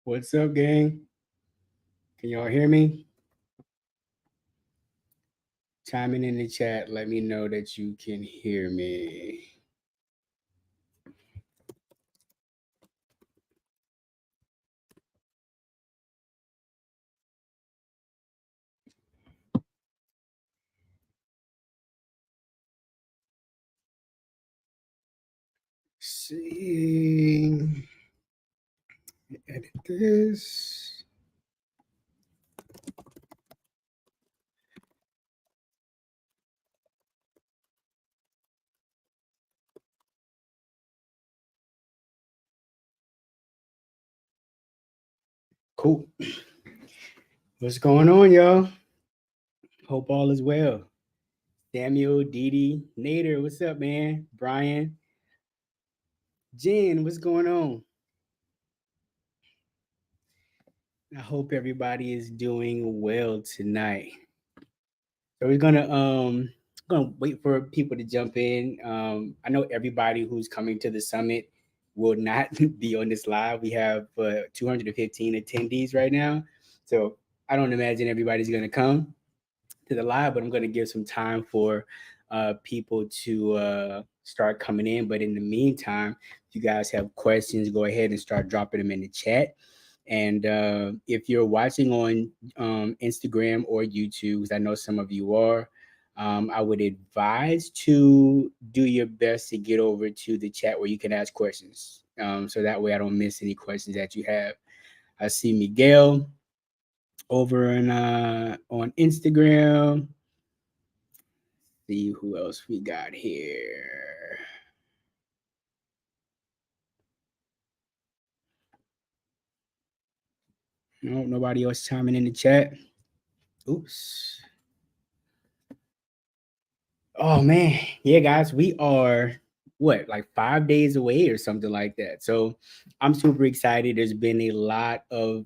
What's up, gang? Can y'all hear me? Chiming in the chat, let me know that you can hear me. See, edit this. Cool. What's going on, y'all? Hope all is well. Samuel, Didi, Nader, what's up, man? Brian, Jen, what's going on? I hope everybody is doing well tonight. So we're gonna wait for people to jump in. I know everybody who's coming to the summit will not be on this live. We have 215 attendees right now, so I don't imagine everybody's gonna come to the live, but I'm gonna give some time for people to start coming in. But in the meantime, if you guys have questions, go ahead and start dropping them in the chat. And if you're watching on Instagram or YouTube, because I know some of you are, I would advise to do your best to get over to the chat where you can ask questions. So that way I don't miss any questions that you have. I see Miguel over on Instagram. See who else we got here. No, nobody else chiming in the chat. Oops. Oh man, yeah, guys, we are what, like 5 days away or something like that. So I'm super excited. There's been a lot of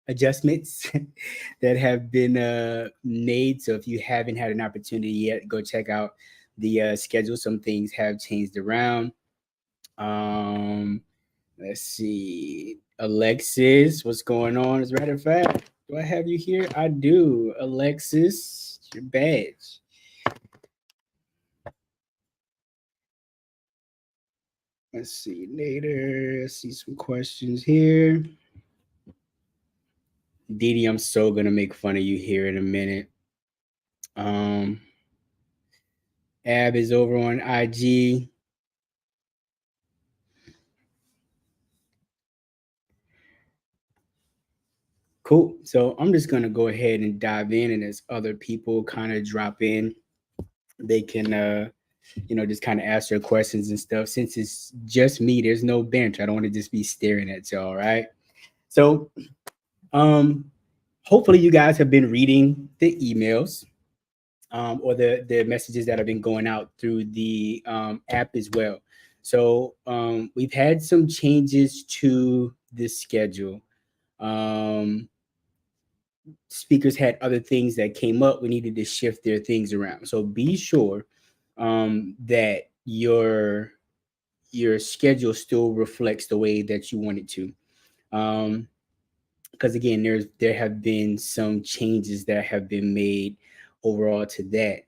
adjustments that have been made. So if you haven't had an opportunity yet, go check out the schedule. Some things have changed around. Um, let's see, Alexis, what's going on? As a matter of fact, do I have you here? I do, Alexis. It's your badge. Let's see later. Let's see some questions here. Didi, I'm so gonna make fun of you here in a minute. Um, Ab is over on IG. Cool. So I'm just gonna go ahead and dive in, and as other people kind of drop in, they can just kind of ask their questions and stuff. Since it's just me, there's no bench. I don't want to just be staring at y'all, right? So um hopefully you guys have been reading the emails or the messages that have been going out through the app as well. So we've had some changes to the schedule. Um, Speakers had other things that came up. We needed to shift their things around. So be sure that your schedule still reflects the way that you want it to. Because again, there have been some changes that have been made overall to that.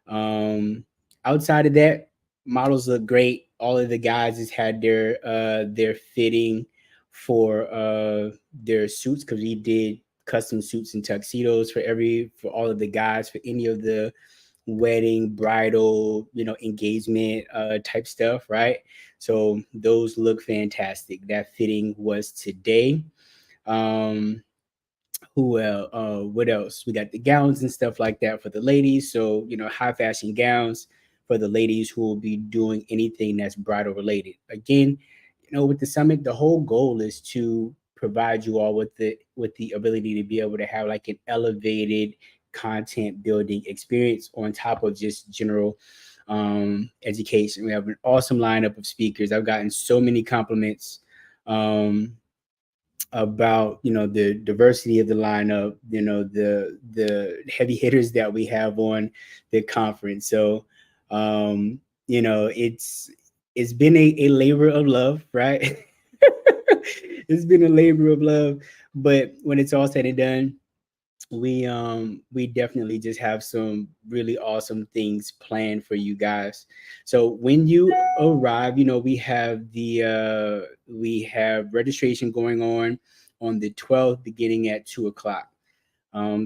Um, Outside of that, models look great. All of the guys has had their fitting for their suits because we did custom suits and tuxedos for all of the guys for any of the wedding, bridal, engagement type stuff, right? So those look fantastic. That fitting was today. Um, what else? We got the gowns and stuff like that for the ladies. So, high fashion gowns for the ladies who will be doing anything that's bridal related. Again, with the summit, the whole goal is to provide you all with the ability to be able to have like an elevated content building experience on top of just general education. We have an awesome lineup of speakers. I've gotten so many compliments about the diversity of the lineup, the heavy hitters that we have on the conference. So it's been a labor of love, right? It's been a labor of love, but when it's all said and done, we definitely just have some really awesome things planned for you guys. So when you arrive, we have registration going on the 12th beginning at 2 o'clock.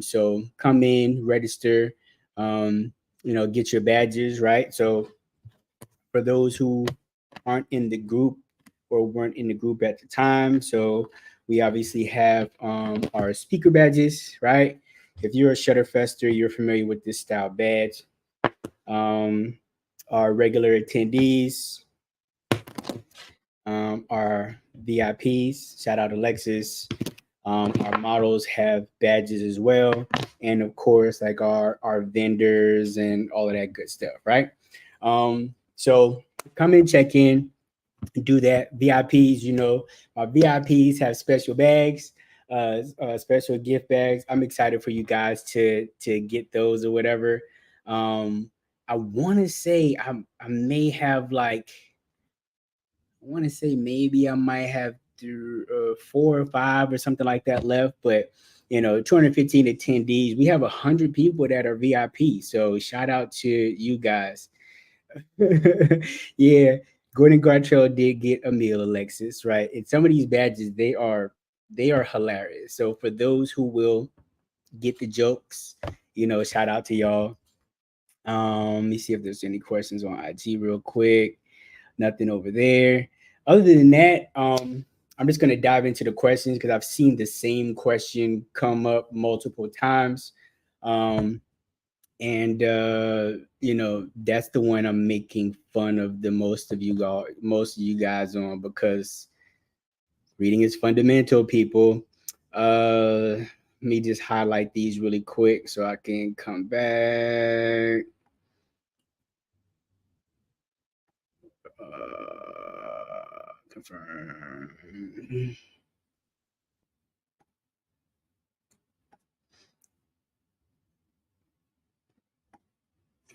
So come in, register, get your badges, right? So for those who aren't in the group or weren't in the group at the time, so we obviously have our speaker badges, right? If you're a Shutterfester, you're familiar with this style badge. Um, our regular attendees, our VIPs, shout out Alexis. Our models have badges as well, and of course, like our vendors and all of that good stuff, right? So come in, check in, do that. VIPs, my VIPs have special bags, special gift bags. I'm excited for you guys to get those or whatever. I want to say I may have like I want to say maybe I might have 4 or 5 or something like that left, but 215 attendees. We have 100 people that are VIP. So shout out to you guys. Yeah, Gordon Gartrell did get a meal, Alexis, right? And some of these badges, they are hilarious. So for those who will get the jokes, shout out to y'all. Let me see if there's any questions on IG real quick. Nothing over there. Other than that, I'm just gonna dive into the questions because I've seen the same question come up multiple times. Um, and that's the one I'm making fun of the most of you guys on, because reading is fundamental, people. Let me just highlight these really quick so I can come back. Confirm.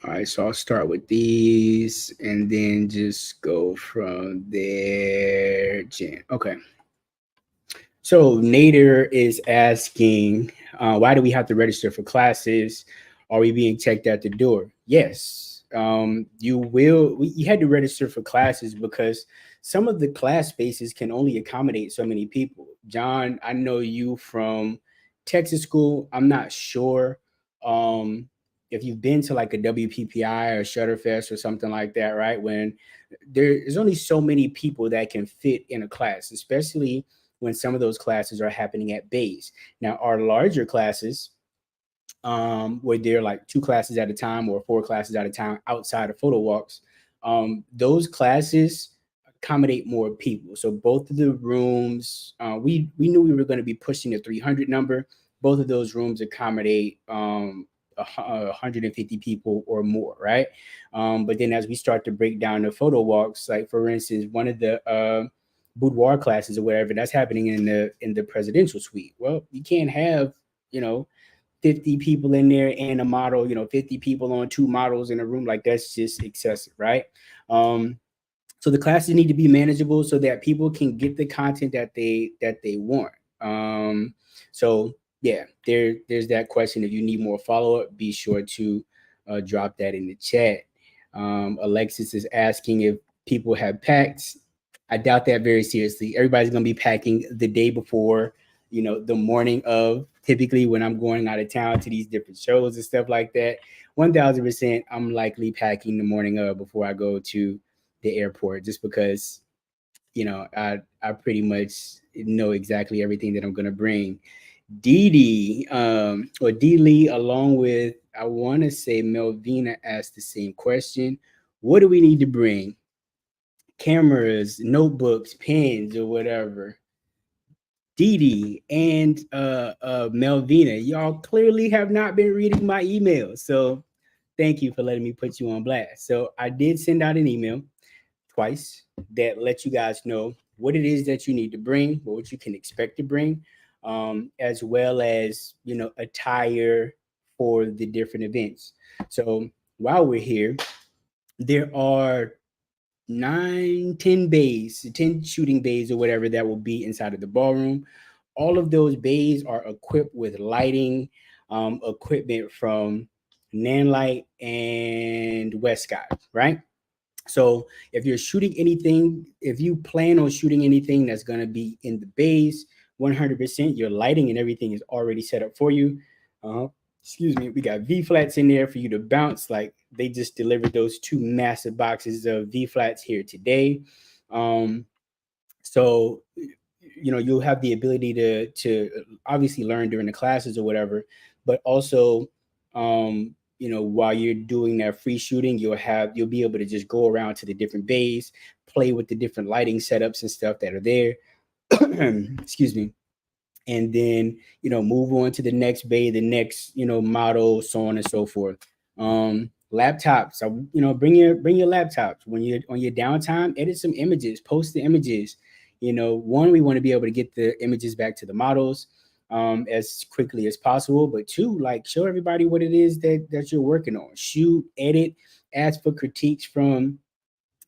All right, so I'll start with these and then just go from there. Okay. So Nader is asking, why do we have to register for classes? Are we being checked at the door? Yes, you will. You had to register for classes because some of the class spaces can only accommodate so many people. John, I know you from Texas school. I'm not sure um, if you've been to like a WPPI or Shutterfest or something like that, right? When there's only so many people that can fit in a class, especially when some of those classes are happening at base. Now, our larger classes, where they're like 2 classes at a time or 4 classes at a time outside of photo walks, those classes accommodate more people. So both of the rooms, we knew we were going to be pushing the 300 number. Both of those rooms accommodate 150 people or more, right? But then as we start to break down the photo walks, like for instance, one of the boudoir classes or whatever that's happening in the presidential suite. Well, you can't have you know 50 people in there and a model, 50 people on 2 models in a room. Like that's just excessive, right? Um, so the classes need to be manageable so that people can get the content that they want. So yeah, there's that question. If you need more follow-up, be sure to drop that in the chat. Alexis is asking if people have packed. I doubt that very seriously. Everybody's gonna be packing the day before, the morning of. Typically, when I'm going out of town to these different shows and stuff like that, 1,000%, I'm likely packing the morning of before I go to the airport, just because I pretty much know exactly everything that I'm gonna bring. Dee Dee, or Dee Lee, along with, I want to say, Melvina asked the same question. What do we need to bring? Cameras, notebooks, pens, or whatever. Dee Dee and Melvina, y'all clearly have not been reading my email. So thank you for letting me put you on blast. So I did send out an email twice that lets you guys know what it is that you need to bring, or what you can expect to bring, as well as attire for the different events. So while we're here, there are nine, 10 bays, 10 shooting bays or whatever that will be inside of the ballroom. All of those bays are equipped with lighting equipment from Nanlite and Westcott, right? So if you're shooting anything, if you plan on shooting anything that's going to be in the bays, 100%, your lighting and everything is already set up for you. Uh, Excuse me. We got V flats in there for you to bounce. Like they just delivered those two massive boxes of V flats here today. Um, so you'll have the ability to obviously learn during the classes or whatever, but also while you're doing that free shooting, you'll be able to just go around to the different bays, play with the different lighting setups and stuff that are there. Excuse me. And then move on to the next bay, the next model, so on and so forth. Laptops, so bring your laptops when you're on your downtime. Edit some images, post the images. One, we want to be able to get the images back to the models as quickly as possible, but two, like, show everybody what it is that you're working on. Shoot, edit, ask for critiques from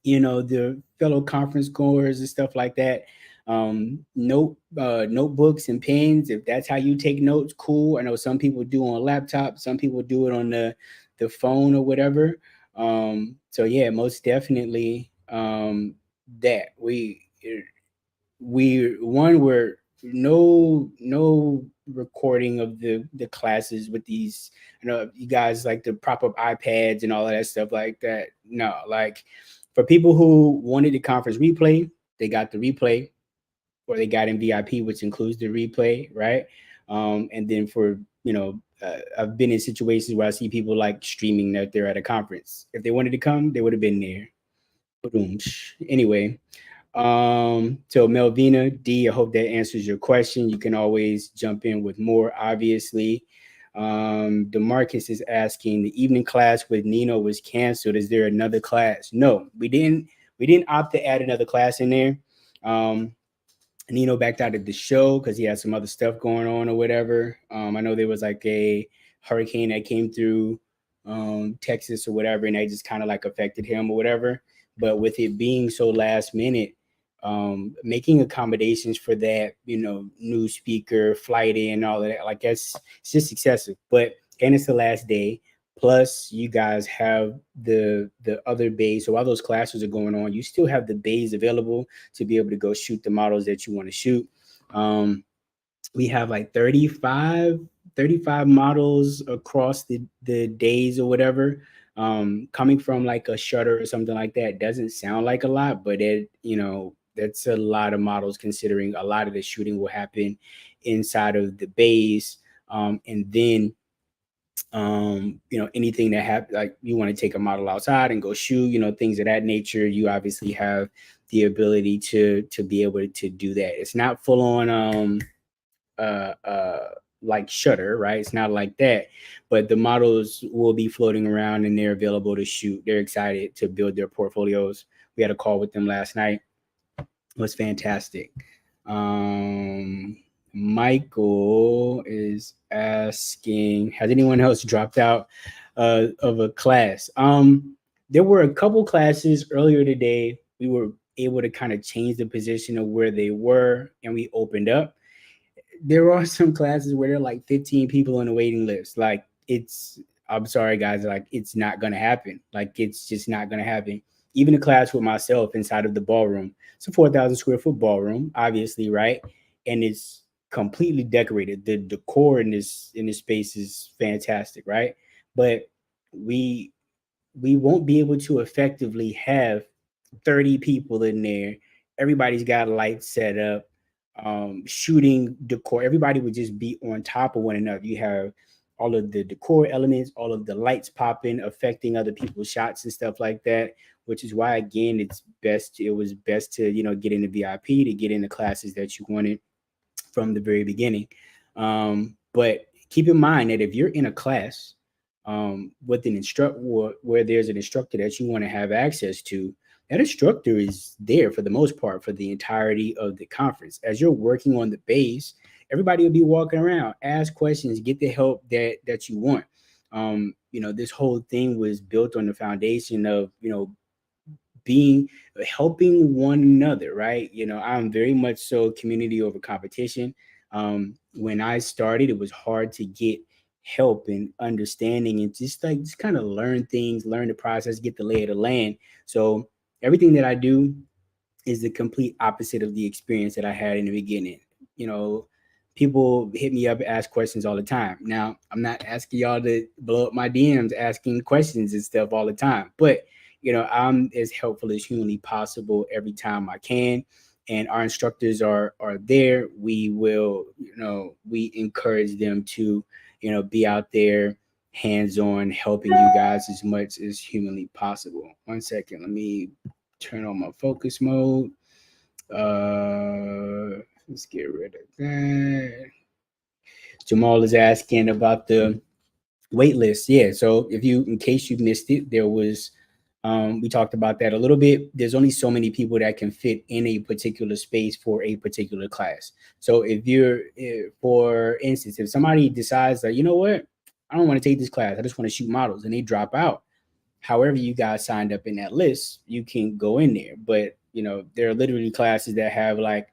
the fellow conference goers and stuff like that. Notebooks and pens, if that's how you take notes, cool. I know some people do on laptop, some people do it on the phone or whatever. So yeah, most definitely, that we're no recording of the classes with these. You guys like to prop up iPads and all of that stuff like that. No, like, for people who wanted the conference replay, they got the replay, or they got in VIP, which includes the replay, right? And then for I've been in situations where I see people like streaming that they're at a conference. If they wanted to come, they would have been there. Boom. Anyway, so Melvina D, I hope that answers your question. You can always jump in with more, obviously. Demarcus is asking, the evening class with Nino was canceled. Is there another class? No, we didn't opt to add another class in there. Nino backed out of the show because he had some other stuff going on or whatever. I know there was like a hurricane that came through Texas or whatever, and that just kind of like affected him or whatever. But with it being so last minute, making accommodations for that, new speaker, flight in, all of that, like it's just excessive. But and it's the last day. Plus, you guys have the other bays. So while those classes are going on, you still have the bays available to be able to go shoot the models that you want to shoot. We have like 35 models across the days or whatever. Coming from like a Shutter or something like that doesn't sound like a lot, but that's a lot of models, considering a lot of the shooting will happen inside of the bays. And then anything that happens, like you want to take a model outside and go shoot, things of that nature, you obviously have the ability to be able to do that. It's not full on uh uh like Shutter, right? It's not like that, but the models will be floating around and they're available to shoot. They're excited to build their portfolios. We had a call with them last night. It was fantastic. um Michael is asking, has anyone else dropped out of a class? There were a couple classes earlier today. We were able to kind of change the position of where they were, and we opened up. There are some classes where there are like 15 people on the waiting list. Like, I'm sorry guys, like, it's not gonna happen. Like, it's just not gonna happen. Even a class with myself inside of the ballroom. It's a 4,000 square foot ballroom, obviously, right? And it's completely decorated. The decor in this space is fantastic, right? But we we won't be able to effectively have 30 people in there. Everybody's got lights set up, shooting decor. Everybody would just be on top of one another. You have all of the decor elements, all of the lights popping, affecting other people's shots and stuff like that. Which is why, again, it was best to get into VIP, to get into classes that you wanted from the very beginning. But keep in mind that if you're in a class with an instructor, where there's an instructor that you want to have access to, that instructor is there for the most part for the entirety of the conference. As you're working on the base, everybody will be walking around, ask questions, get the help that you want. This whole thing was built on the foundation of being helping one another, right? I'm very much so community over competition. When I started, it was hard to get help and understanding and just kind of learn things, learn the process, get the lay of the land. So everything that I do is the complete opposite of the experience that I had in the beginning. You know, People hit me up and ask questions all the time. Now, I'm not asking y'all to blow up my DMs asking questions and stuff all the time, but I'm as helpful as humanly possible every time I can. And our instructors are there. We will, we encourage them to, be out there hands on helping you guys as much as humanly possible. One second, let me turn on my focus mode. Let's get rid of that. Jamal is asking about the wait list. Yeah. So in case you missed it, there was, we talked about that a little bit. There's only so many people that can fit in a particular space for a particular class. So for instance, if somebody decides that, you know what, I don't want to take this class, I just want to shoot models, and they drop out, however you guys signed up in that list, you can go in there. But, there are literally classes that have like,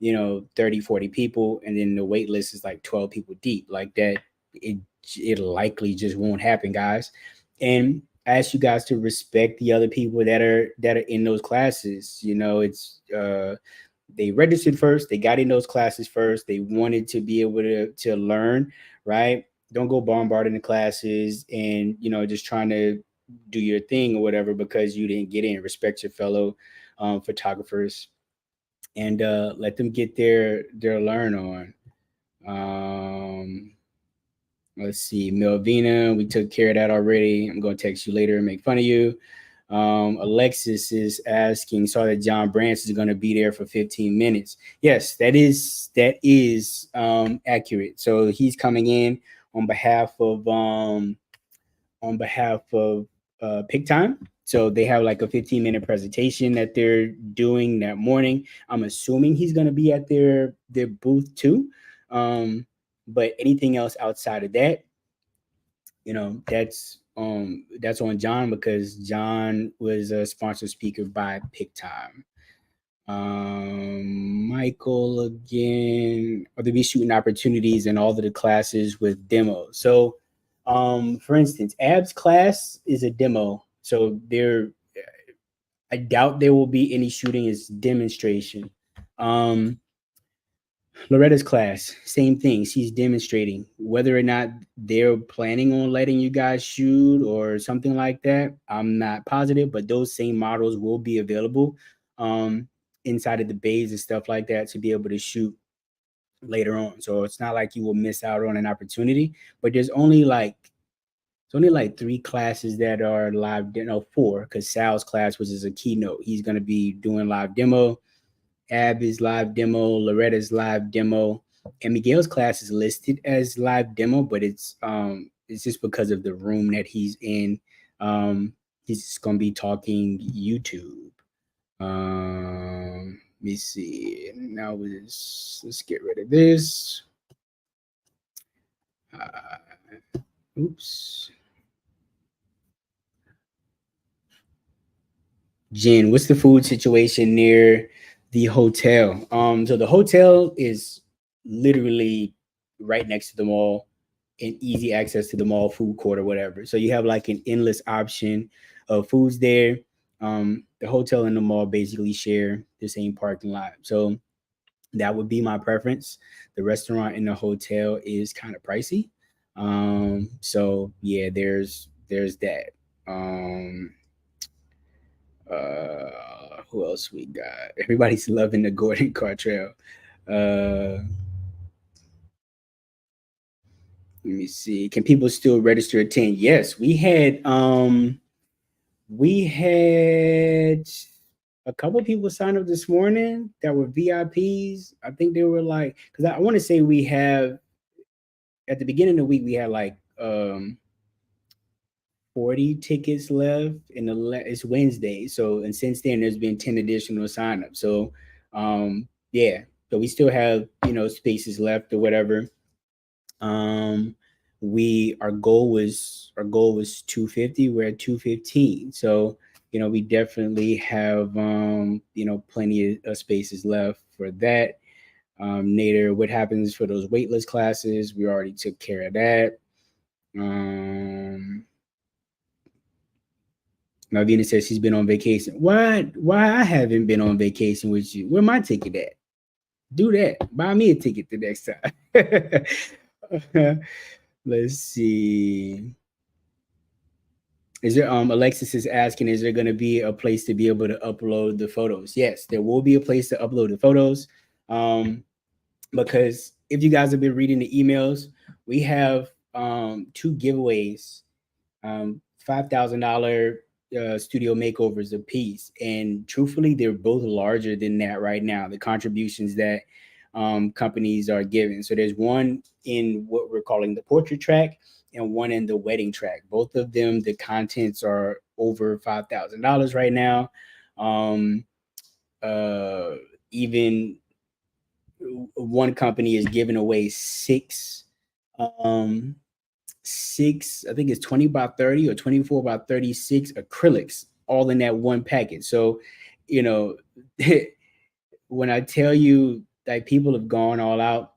30, 40 people, and then the wait list is like 12 people deep. Like that, it it likely just won't happen, guys. And I ask you guys to respect the other people that are in those classes. It's they registered first, they got in those classes first, they wanted to be able to learn, right? Don't go bombarding the classes and just trying to do your thing or whatever because you didn't get in. Respect your fellow photographers and let them get their learn on. Um, let's see, Melvina, we took care of that already. I'm gonna text you later and make fun of you. Alexis is asking, saw that John Branch is going to be there for 15 minutes. Yes, that is accurate. So he's coming in on behalf of Pick Time. So they have like a 15-minute presentation that they're doing that morning. I'm assuming he's going to be at their booth too. But anything else outside of that, that's on John because John was a sponsored speaker by Pick Time. Michael again, are there be shooting opportunities in all of the classes with demos? So for instance, Ab's class is a demo. So I doubt there will be any shooting as demonstration. Um Loretta's class, same thing. She's demonstrating whether or not they're planning on letting you guys shoot or something like that. I'm not positive, but those same models will be available um, inside of the bays and stuff like that to be able to shoot later on. So it's not like you will miss out on an opportunity. But there's only like three classes that are live. No, four, because Sal's class, which is a keynote, he's going to be doing live demo. Ab is live demo, Loretta's live demo, and Miguel's class is listed as live demo, but it's just because of the room that he's in. He's just gonna be talking YouTube. Let me see. Now let's get rid of this. Oops. Jen, what's the food situation near the hotel? So the hotel is literally right next to the mall and easy access to the mall food court or whatever. So you have like an endless option of foods there. The hotel and the mall basically share the same parking lot. So that would be my preference. The restaurant in the hotel is kind of pricey. So yeah, there's that. Um, who else we got? Everybody's loving the Gordon Cartrell. Uh, let me see. Can people still register at 10? Yes, we had a couple people sign up this morning that were VIPs. I think they were like, because I want to say we have at the beginning of the week we had like 40 tickets left in it's Wednesday. So and since then there's been 10 additional signups. So yeah, so we still have spaces left or whatever. Um our goal was 250. We're at 215. So we definitely have plenty of spaces left for that. Nader, what happens for those waitlist classes? We already took care of that. um Malvina says she's been on vacation. Why I haven't been on vacation with you? Where my ticket at? Do that. Buy me a ticket the next time. Let's see. Is there Alexis is asking, is there gonna be a place to be able to upload the photos? Yes, there will be a place to upload the photos. Um because if you guys have been reading the emails, we have two giveaways, $5,000 studio makeovers a piece, and truthfully, they're both larger than that right now. The contributions that companies are giving. So there's one in what we're calling the portrait track, and one in the wedding track. Both of them, the contents are over $5,000 right now. Um, uh, Even one company is giving away um six, I think it's 20 by 30 or 24 by 36 acrylics, all in that one package. So, you know, when I tell you that people have gone all out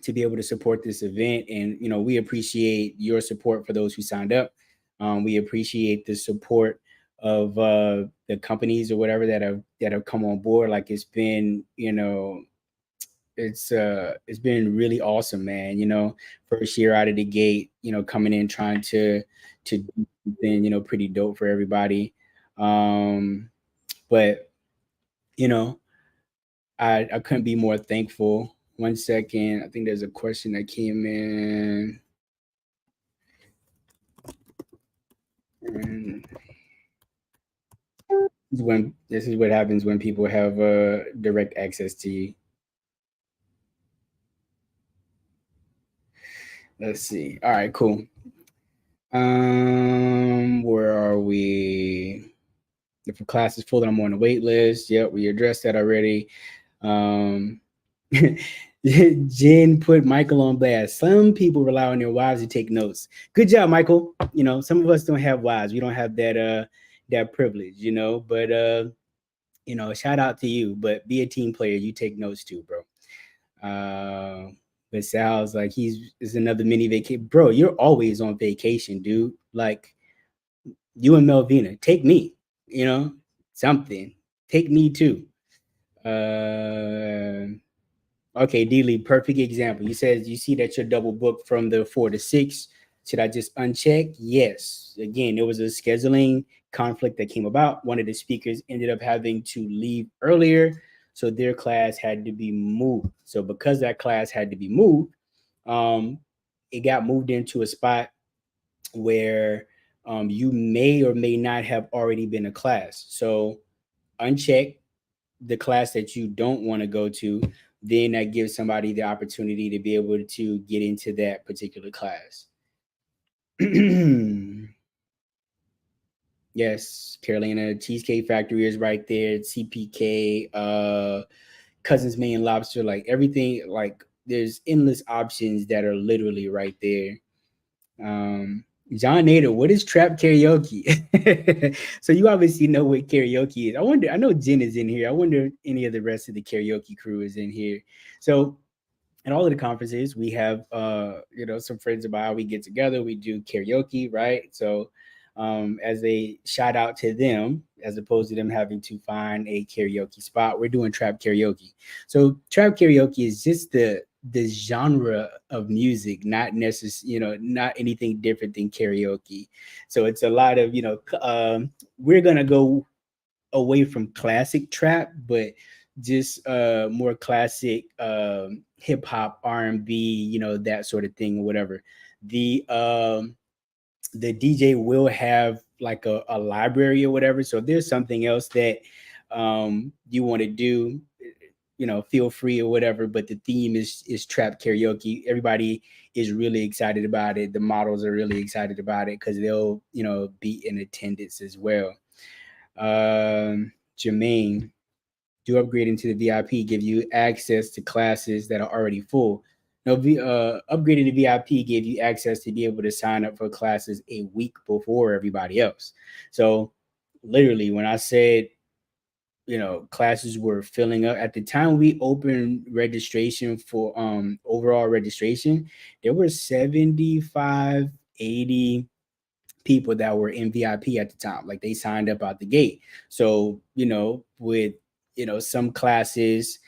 to be able to support this event, and we appreciate your support for those who signed up. We appreciate the support of the companies or whatever that have come on board. Like, it's been really awesome, man. First year out of the gate, coming in trying to do something, pretty dope for everybody. But you know, I couldn't be more thankful. One second, I think there's a question that came in. And this is what happens when people have direct access to you. Let's see. All right, cool. Where are we? If a class is full, then I'm on the wait list. Yep, we addressed that already. Um, Jen put Michael on blast. Some people rely on their wives to take notes. Good job, Michael. Some of us don't have wives. We don't have that privilege, but shout out to you. But be a team player. You take notes too, bro. But Sal's like, is another mini vacation. Bro, you're always on vacation, dude. Like, you and Melvina, take me, something. Take me too. Uh, okay, D-Lee, perfect example. You said you see that you're double booked from the 4 to 6. Should I just uncheck? Yes. Again, there was a scheduling conflict that came about. One of the speakers ended up having to leave earlier, so their class had to be moved. So because that class had to be moved, um, it got moved into a spot where you may or may not have already been a class. So uncheck the class that you don't want to go to, then that gives somebody the opportunity to be able to get into that particular class. Yes, Carolina Cheesecake Factory is right there. CPK, Cousins Maine Lobster, like everything, like there's endless options that are literally right there. John Nader, what is trap karaoke? So you obviously know what karaoke is. I know Jen is in here. I wonder if any of the rest of the karaoke crew is in here. So at all of the conferences, we have some friends of mine. We get together, we do karaoke, right? So as a shout out to them, as opposed to them having to find a karaoke spot, we're doing trap karaoke. So trap karaoke is just the genre of music, not necessarily, not anything different than karaoke. So it's a lot of, we're gonna go away from classic trap, but just more classic hip hop, R&B, that sort of thing, or whatever. The DJ will have like a library or whatever. So if there's something else that you want to do, feel free or whatever. But the theme is trap karaoke. Everybody is really excited about it. The models are really excited about it because they'll be in attendance as well. Jermaine, do upgrading to the VIP give you access to classes that are already full? No, upgrading to VIP gave you access to be able to sign up for classes a week before everybody else. So literally when I said, classes were filling up at the time we opened registration for overall registration, there were 75, 80 people that were in VIP at the time. Like they signed up out the gate. So, with some classes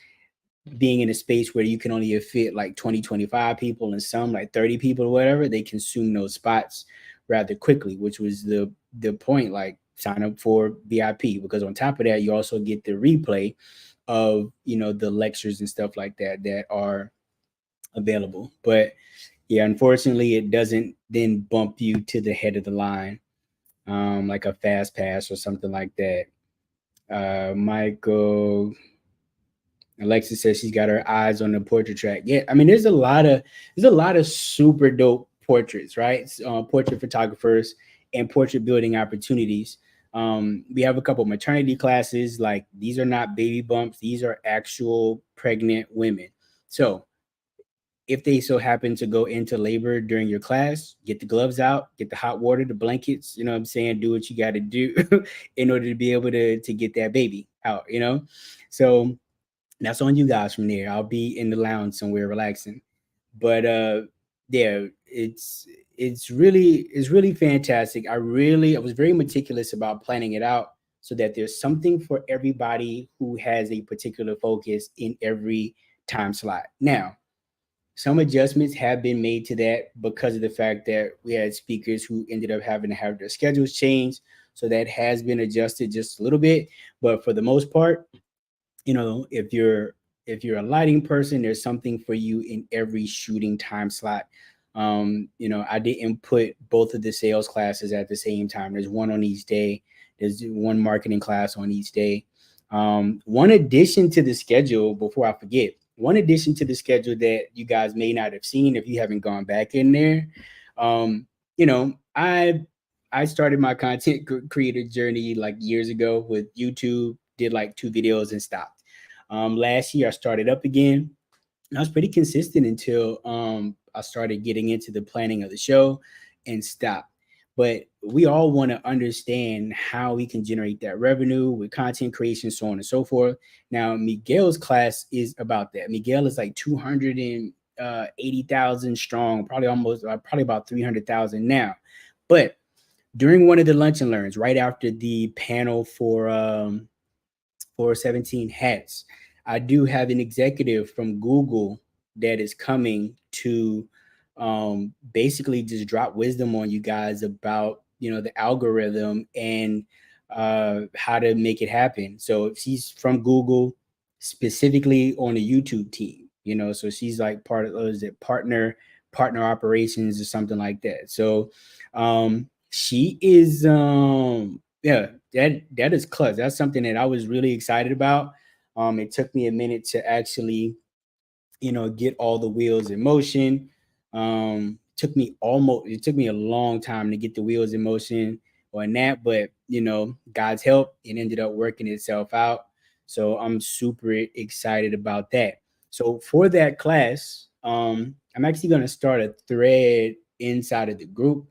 being in a space where you can only fit like 20, 25 people, and some like 30 people or whatever, they consume those spots rather quickly, which was the point. Like sign up for VIP, because on top of that, you also get the replay of the lectures and stuff like that that are available. But yeah, unfortunately, it doesn't then bump you to the head of the line, like a fast pass or something like that. Michael Alexa says she's got her eyes on the portrait track. Yeah, I mean, there's a lot of super dope portraits, right? Portrait photographers and portrait building opportunities. We have a couple maternity classes. Like these are not baby bumps; these are actual pregnant women. So if they so happen to go into labor during your class, get the gloves out, get the hot water, the blankets. You know what I'm saying? Do what you got to do in order to be able to get that baby out. So that's on you guys from there. I'll be in the lounge somewhere relaxing. But yeah, it's really fantastic. I was very meticulous about planning it out so that there's something for everybody who has a particular focus in every time slot. Now, some adjustments have been made to that because of the fact that we had speakers who ended up having to have their schedules changed. So that has been adjusted just a little bit. But for the most part, if you're a lighting person, there's something for you in every shooting time slot. I didn't put both of the sales classes at the same time. There's one on each day. There's one marketing class on each day. One addition to the schedule, before I forget, one addition to the schedule that you guys may not have seen if you haven't gone back in there. I started my content creator journey like years ago with YouTube, did like 2 videos and stopped. Last year I started up again. I was pretty consistent until I started getting into the planning of the show and stopped. But we all want to understand how we can generate that revenue with content creation, so on and so forth. Now, Miguel's class is about that. Miguel is like 280,000 strong, probably about 300,000 now. But during one of the lunch and learns, right after the panel for 17 hats, I do have an executive from Google that is coming to basically just drop wisdom on you guys about the algorithm and how to make it happen. So she's from Google, specifically on the YouTube team. So she's like part of those that partner operations or something like that. So she is yeah, that is clutch. That's something that I was really excited about. It took me a minute to actually, get all the wheels in motion. It took me a long time to get the wheels in motion on that, but God's help, it ended up working itself out. So I'm super excited about that. So for that class, I'm actually going to start a thread inside of the group,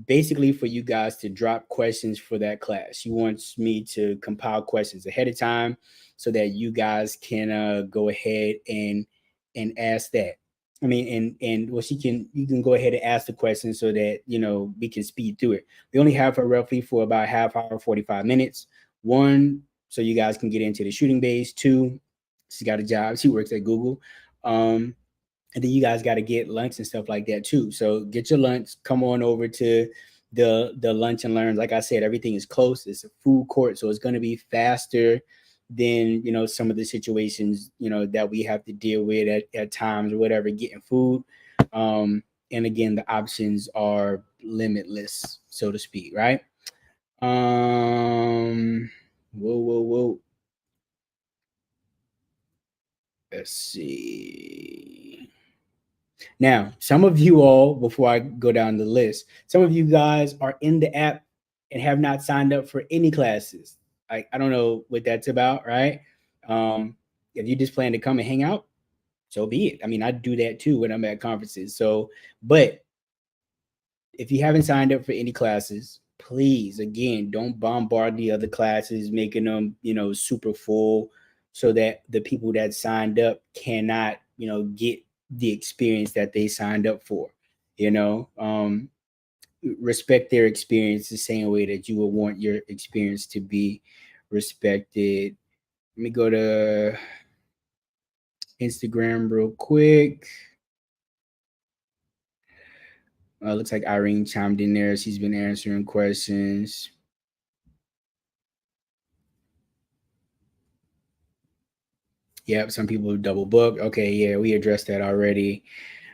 basically for you guys to drop questions for that class. She wants me to compile questions ahead of time so that you guys can go ahead and ask that. I mean, and well, you can go ahead and ask the question so that we can speed through it. We only have her roughly for about half hour, 45 minutes. One, so you guys can get into the shooting base. Two, she's got a job. She works at Google. And then you guys got to get lunch and stuff like that too. So get your lunch, come on over to the lunch and learns. Like I said, everything is close. It's a food court, so it's going to be faster than some of the situations that we have to deal with at times or whatever, getting food. And again, the options are limitless, so to speak, right? Whoa. Let's see. Now, some of you all, before I go down the list, some of you guys are in the app and have not signed up for any classes. I don't know what that's about, right? If you just plan to come and hang out, so be it. I mean, I do that too when I'm at conferences. So, but if you haven't signed up for any classes, please, again, don't bombard the other classes, making them, super full, so that the people that signed up cannot, get the experience that they signed up for. You know, respect their experience the same way that you would want your experience to be respected. Let me go to Instagram real quick. Looks like Irene chimed in there. She's been answering questions. Yep, some people double book. Okay, yeah, we addressed that already.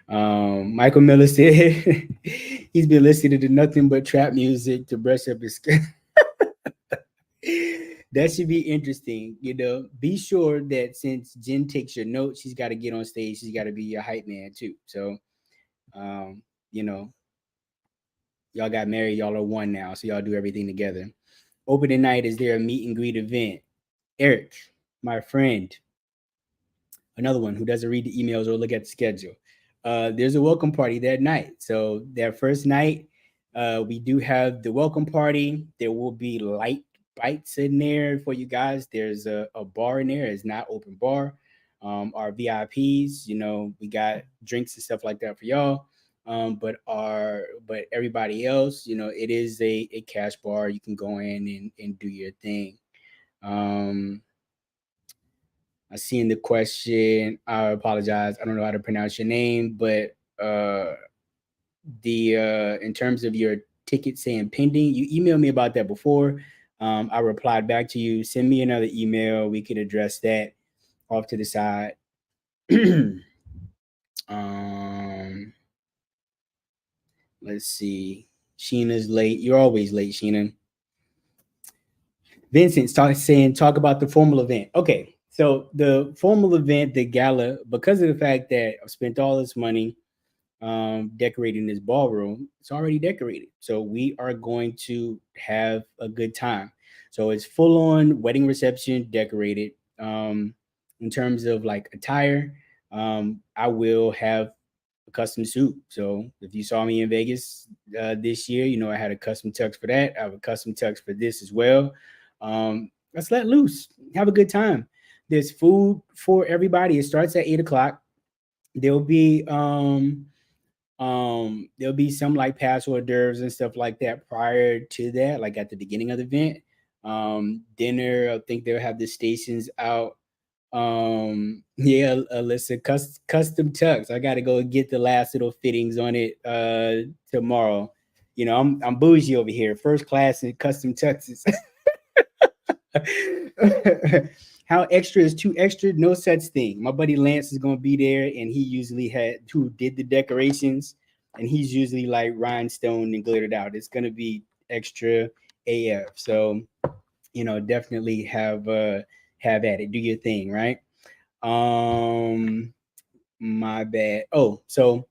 Michael Miller said he's been listening to nothing but trap music to brush up his skill. That should be interesting. Be sure that since Jen takes your notes, she's got to get on stage. She's got to be your hype man too. So, um, you know, y'all got married. Y'all are one now. So y'all do everything together. Opening night, is there a meet and greet event? Eric, my friend, another one who doesn't read the emails or look at the schedule. There's a welcome party that night. So that first night, we do have the welcome party. There will be light bites in there for you guys. There's a bar in there. It's not open bar. Our VIPs, we got drinks and stuff like that for y'all. But everybody else, it is a cash bar. You can go in and do your thing. I seen the question. I apologize. I don't know how to pronounce your name, but the in terms of your ticket saying pending, you emailed me about that before. I replied back to you. Send me another email. We could address that off to the side. um, let's see. Sheena's late. You're always late, Sheena. Vincent talk about the formal event. Okay, so the formal event, the gala, because of the fact that I've spent all this money decorating this ballroom, it's already decorated. So we are going to have a good time. So it's full on wedding reception decorated. In terms of like attire, I will have a custom suit. So if you saw me in Vegas this year, I had a custom tux for that. I have a custom tux for this as well. Let's let loose, have a good time. There's food for everybody. It starts at 8 o'clock. There'll be there'll be some like past hors d'oeuvres and stuff like that prior to that, like at the beginning of the event. Dinner, I think they'll have the stations out. Yeah, Alyssa, custom tux. I got to go get the last little fittings on it tomorrow. I'm bougie over here, first class in custom tuxes. How extra is too extra? No such thing. My buddy Lance is gonna be there, and he usually who did the decorations, and he's usually like rhinestone and glittered out. It's gonna be extra AF. So definitely have at it. Do your thing, right? My bad. Oh, so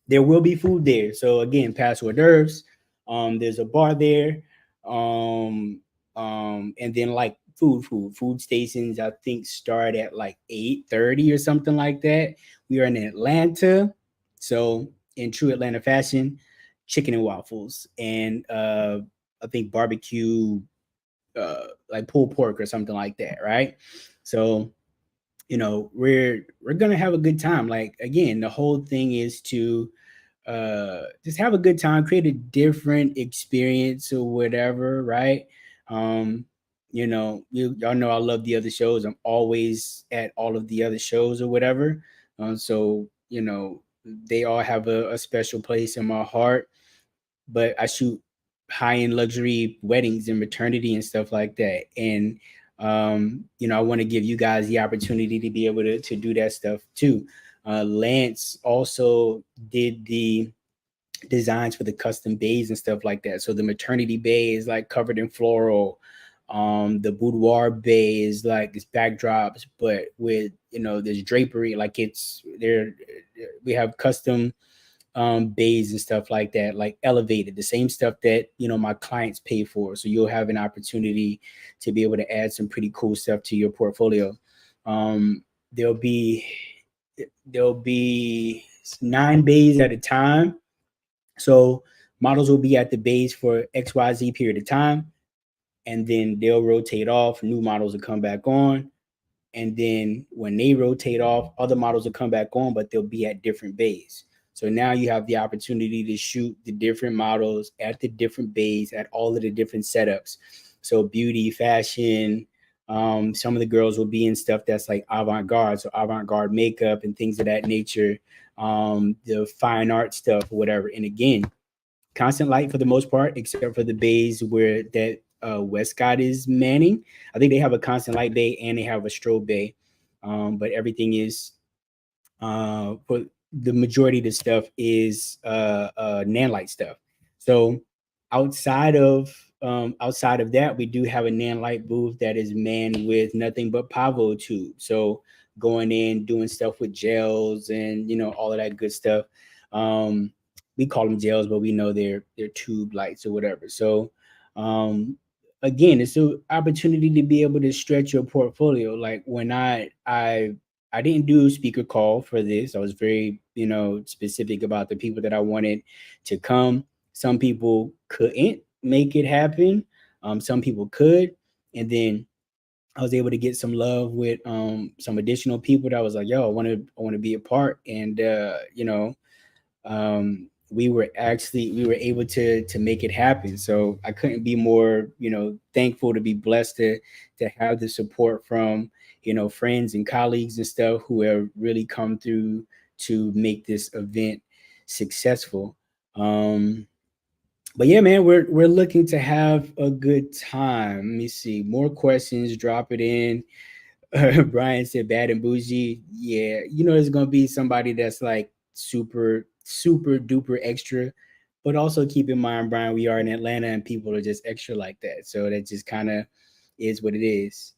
there will be food there. So again, past hors d'oeuvres. There's a bar there. Um, and then like food stations. I think start at like 8:30 or something like that. We are in Atlanta, so in true Atlanta fashion, chicken and waffles, and I think barbecue, like pulled pork or something like that, right? So we're gonna have a good time. Like again, the whole thing is to just have a good time, create a different experience or whatever, right? um y'all know I love the other shows. I'm always at all of the other shows or whatever. So they all have a special place in my heart. But I shoot high-end luxury weddings and maternity and stuff like that. And I want to give you guys the opportunity to be able to do that stuff too. Lance also did the designs for the custom bays and stuff like that. So the maternity bay is like covered in floral. The boudoir bay is like it's backdrops, but with there's drapery, like it's there. We have custom bays and stuff like that, like elevated, the same stuff that my clients pay for. So you'll have an opportunity to be able to add some pretty cool stuff to your portfolio. Um, there'll be there'll be 9 bays at a time. So models will be at the base for XYZ period of time, and then they'll rotate off, new models will come back on, and then when they rotate off, other models will come back on, but they'll be at different bays. So now you have the opportunity to shoot the different models at the different bays, at all of the different setups. So beauty, fashion, some of the girls will be in stuff that's like avant-garde, so avant-garde makeup and things of that nature, the fine art stuff or whatever. And again, constant light for the most part, except for the bays where that Westcott is manning. I think they have a constant light bay and they have a strobe bay, but everything is for the majority of the stuff is nan light stuff. So outside of outside of that, we do have a nan light booth that is manned with nothing but pavo tube. So going in, doing stuff with gels and all of that good stuff. Um, we call them gels, but we know they're tube lights or whatever. So um, again, it's an opportunity to be able to stretch your portfolio. Like when I didn't do speaker call for this. I was very, specific about the people that I wanted to come. Some people couldn't make it happen. Some people could, and then I was able to get some love with some additional people that was like, "Yo, I want to be a part," and we were able to make it happen. So I couldn't be more thankful to be blessed to have the support from friends and colleagues and stuff who have really come through to make this event successful. But yeah, man, we're looking to have a good time. Let me see more questions. Drop it in. Brian said bad and bougie. Yeah, there's gonna be somebody that's like super, super duper extra. But also keep in mind, Brian, we are in Atlanta and people are just extra like that. So that just kind of is what it is.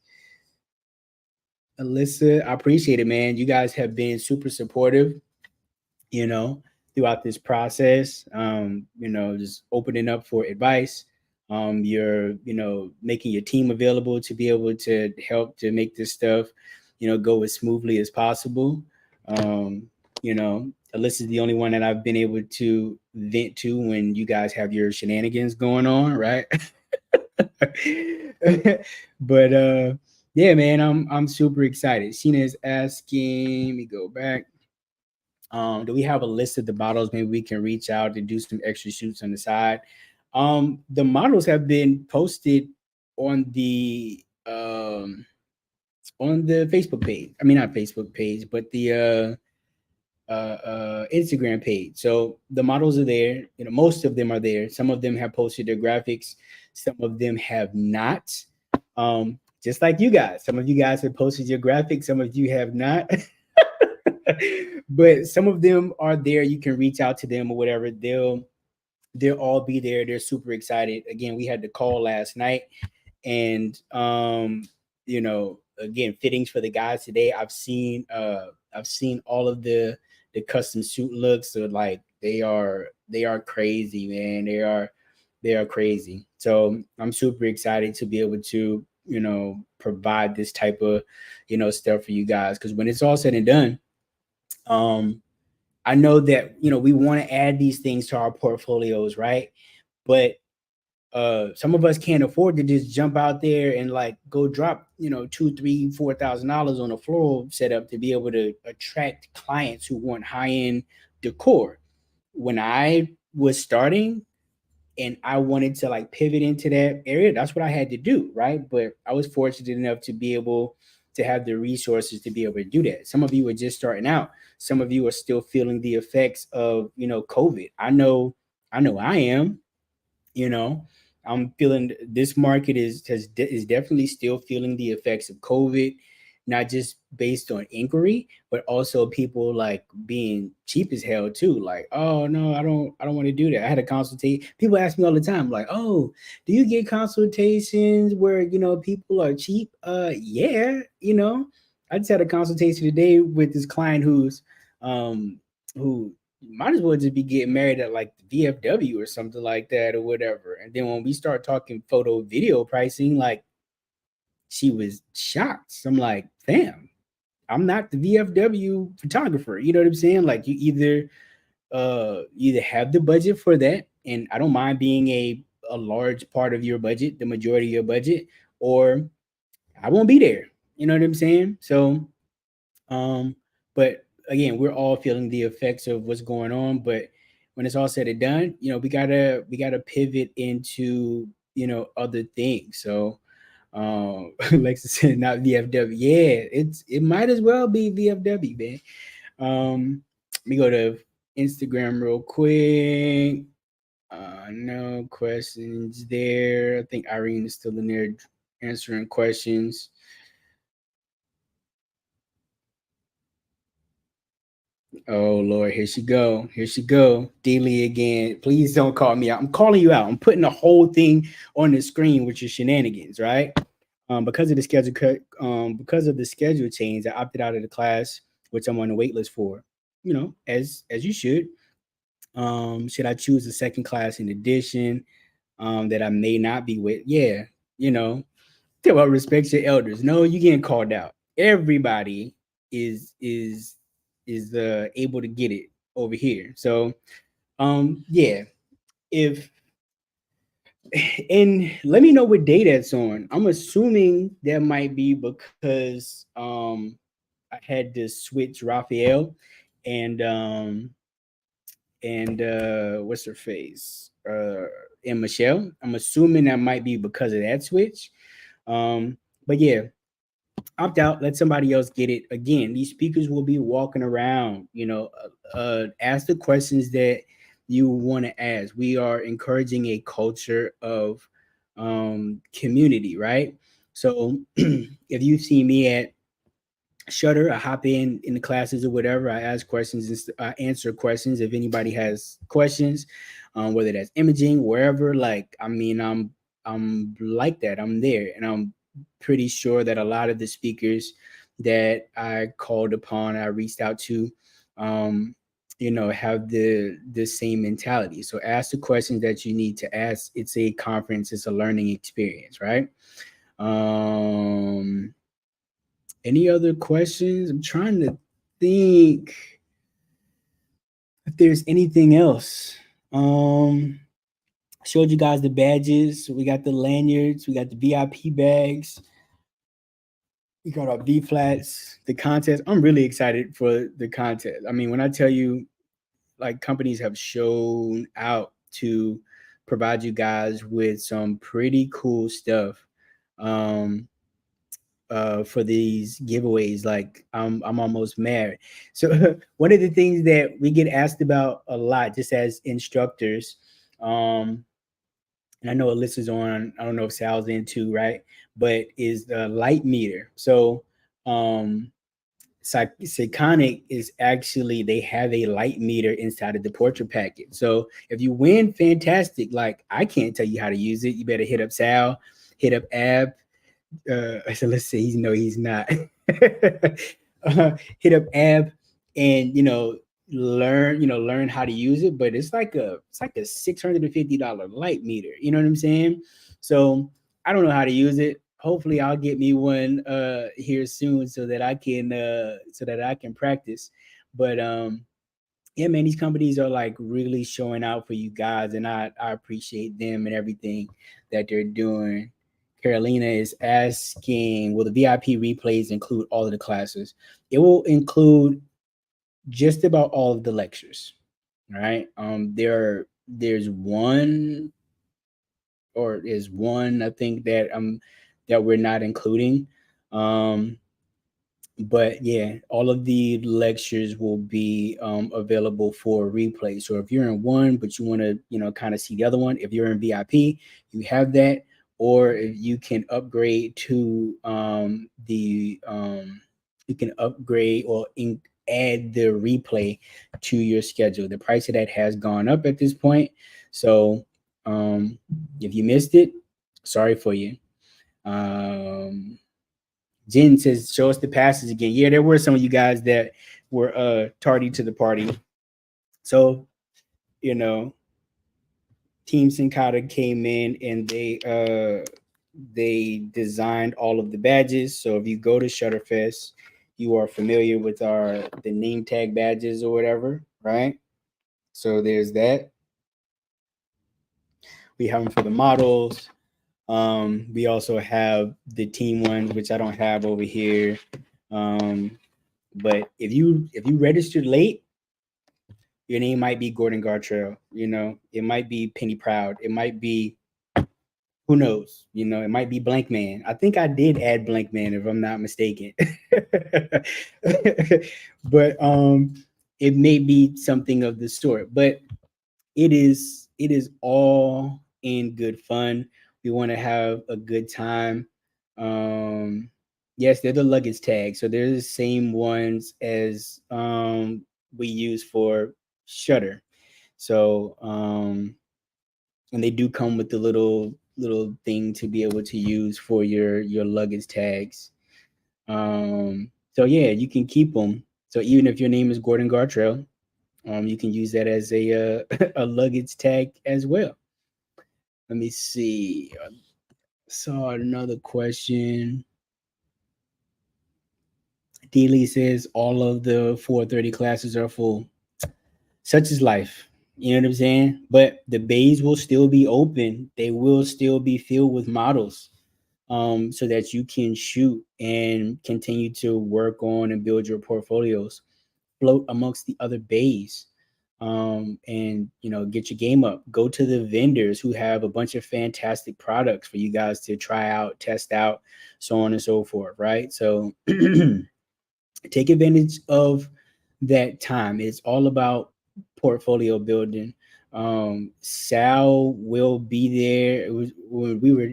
Alyssa, I appreciate it, man. You guys have been super supportive, you know, throughout this process. Just opening up for advice. You're, making your team available to be able to help to make this stuff, go as smoothly as possible. Um, Alyssa's the only one that I've been able to vent to when you guys have your shenanigans going on, right? But yeah, man, I'm super excited. Sheena is asking, let me go back. Do we have a list of the models? Maybe we can reach out to do some extra shoots on the side. The models have been posted on the Facebook page. I mean, not Facebook page, but the Instagram page. So the models are there. Most of them are there. Some of them have posted their graphics. Some of them have not. Just like you guys. Some of you guys have posted your graphics. Some of you have not. But some of them are there. You can reach out to them or whatever. They'll all be there. They're super excited. Again, we had the call last night, and again, fittings for the guys today. I've seen all of the custom suit looks. So like they are crazy, man. They are crazy. So I'm super excited to be able to provide this type of stuff for you guys, because when it's all said and done, um I know that we want to add these things to our portfolios, right? But some of us can't afford to just jump out there and like go drop two, three, $4,000 on a floral setup to be able to attract clients who want high end decor. When I was starting and I wanted to like pivot into that area, that's what I had to do, right? But I was fortunate enough to be able to have the resources to be able to do that. Some of you are just starting out. Some of you are still feeling the effects of COVID. I know I am. you know I'm feeling this market is definitely still feeling the effects of COVID, not just based on inquiry, but also people like being cheap as hell too. Like, oh no, I don't want to do that. I had a consultation. People ask me all the time, like, oh, do you get consultations where people are cheap? Yeah. I just had a consultation today with this client um who might as well just be getting married at like the VFW or something like that or whatever. And then when we start talking photo video pricing, like she was shocked. So I'm like, fam, I'm not the VFW photographer. You know what I'm saying? Like you either have the budget for that and I don't mind being a large part of your budget, the majority of your budget, or I won't be there. You know what I'm saying? So, um, but again, we're all feeling the effects of what's going on. But when it's all said and done, we gotta pivot into other things. So, Lexa said not VFW. Yeah, it might as well be VFW, man. Let me go to Instagram real quick. No questions there. I think Irene is still in there answering questions. Oh Lord, here she go. Here she go. Daily again. Please don't call me out. I'm calling you out. I'm putting the whole thing on the screen with your shenanigans, right? Because of the because of the schedule change, I opted out of the class, which I'm on the wait list for. As you should. Should I choose a second class in addition that I may not be with? Yeah, you know, tell about respect your elders. No, you getting called out. Everybody is is is able to get it over here. So yeah, if and let me know what day that's on. I'm assuming that might be because I had to switch Raphael and what's her face? And Michelle. I'm assuming that might be because of that switch. But yeah, opt out, let somebody else get it. Again, these speakers will be walking around, ask the questions that you want to ask. We are encouraging a culture of community, right? So if you see me at Shutter, I hop in the classes or whatever. I ask questions and I answer questions if anybody has questions, whether that's imaging, wherever. Like, I mean, I'm like that. I'm there, and I'm pretty sure that a lot of the speakers that I called upon, I reached out to, have the same mentality. So ask the questions that you need to ask. It's a conference. It's a learning experience, right? Um, any other questions? I'm trying to think if there's anything else. Um, Showed you guys the badges. We got the lanyards. We got the VIP bags. We got our B flats. The contest. I'm really excited for the contest. I mean, when I tell you, like companies have shown out to provide you guys with some pretty cool stuff. Um, for these giveaways. Like I'm almost mad. So one of the things that we get asked about a lot, just as instructors, and I know Alyssa's on. I don't know if Sal's in too, right? But is the light meter. So um, Psychonic is actually they have a light meter inside of the portrait packet. So if you win, fantastic. Like I can't tell you how to use it. You better hit up Sal, hit up Ab, so let's say he's no, he's not. Hit up Ab and learn how to use it. But it's like a $650 light meter. You know what I'm saying? So I don't know how to use it. Hopefully I'll get me one here soon so that I can practice. But yeah, man, these companies are like really showing out for you guys, and I appreciate them and everything that they're doing. Carolina is asking, will the VIP replays include all of the classes? It will include just about all of the lectures. All right. There's one or is one I think that we're not including. Um, but yeah, all of the lectures will be available for replay. So if you're in one, but you want to, kind of see the other one, if you're in VIP, you have that, or if you can upgrade to you can upgrade or add the replay to your schedule. The price of that has gone up at this point. So if you missed it, sorry for you. Jen says, show us the passes again. Yeah, there were some of you guys that were tardy to the party. So, you know, Team Sincata came in and they designed all of the badges. So if you go to Shutterfest, you are familiar with the name tag badges or whatever, right? So there's that. We have them for the models. We also have the team ones, which I don't have over here. Um, but if you registered late, your name might be Gordon Gartrell. You know, it might be Penny Proud. It might be, who knows? You know, it might be Blank Man. I think I did add Blank Man if I'm not mistaken. But it may be something of the sort. But it is all in good fun. We want to have a good time. Um yes, they're the luggage tags. So they're the same ones as we use for Shutter. So and they do come with the little thing to be able to use for your luggage tags. So yeah, you can keep them. So even if your name is Gordon Gartrell, you can use that as a a luggage tag as well. Let me see. I saw another question. D. says all of the 4:30 classes are full. Such is life. You know what I'm saying? But the bays will still be open. They will still be filled with models, so that you can shoot and continue to work on and build your portfolios, float amongst the other bays, and get your game up. Go to the vendors who have a bunch of fantastic products for you guys to try out, test out, so on and so forth. Right? So take advantage of that time. It's all about portfolio building. Sal will be there. It was when we were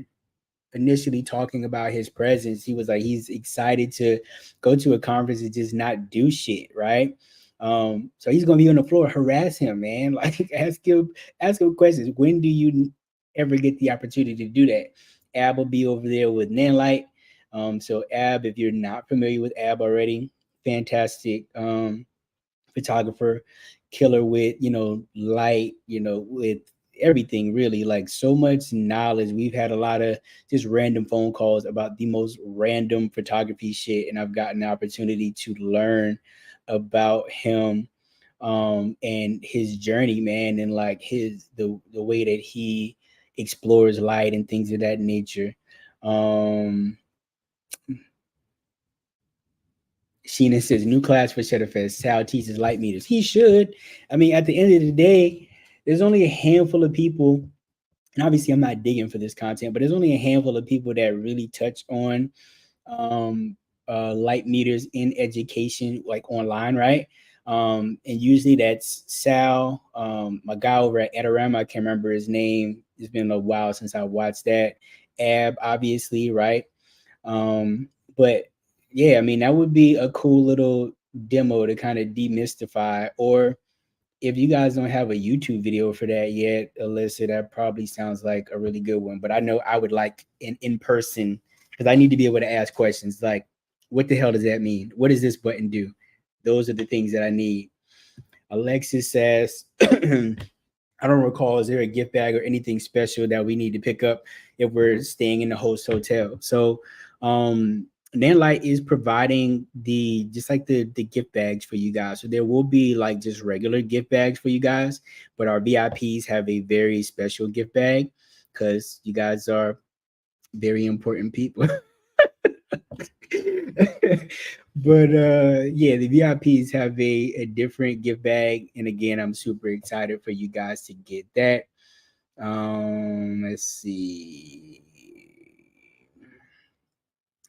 initially talking about his presence. He was like he's excited to go to a conference and just not do shit, right? So he's gonna be on the floor. Harass him, man. Like ask him questions. When do you ever get the opportunity to do that? Ab will be over there with Nanlight. So Ab, if you're not familiar with Ab already, fantastic photographer, killer with light, with everything really, like so much knowledge. We've had a lot of just random phone calls about the most random photography shit, and I've gotten the opportunity to learn about him, and his journey, man, and like the way that he explores light and things of that nature. um Sheena says, new class for Shutterfest. Sal teaches light meters. He should. I mean, at the end of the day, there's only a handful of people, and obviously I'm not digging for this content, but there's only a handful of people that really touch on um, light meters in education, like online, right? And usually that's Sal, my guy over at Edarama. I can't remember his name. It's been a while since I watched that. Ab, obviously, right? But yeah, I mean, that would be a cool little demo to kind of demystify. Or if you guys don't have a YouTube video for that yet, Alyssa, that probably sounds like a really good one. But I know I would like an in person, because I need to be able to ask questions like, what the hell does that mean? What does this button do? Those are the things that I need. Alexis says, I don't recall, is there a gift bag or anything special that we need to pick up if we're staying in the host hotel? So Nanlight is providing the just like the gift bags for you guys. So there will be like just regular gift bags for you guys, but our VIPs have a very special gift bag because you guys are very important people. But yeah, the VIPs have a different gift bag. And again, I'm super excited for you guys to get that. Let's see.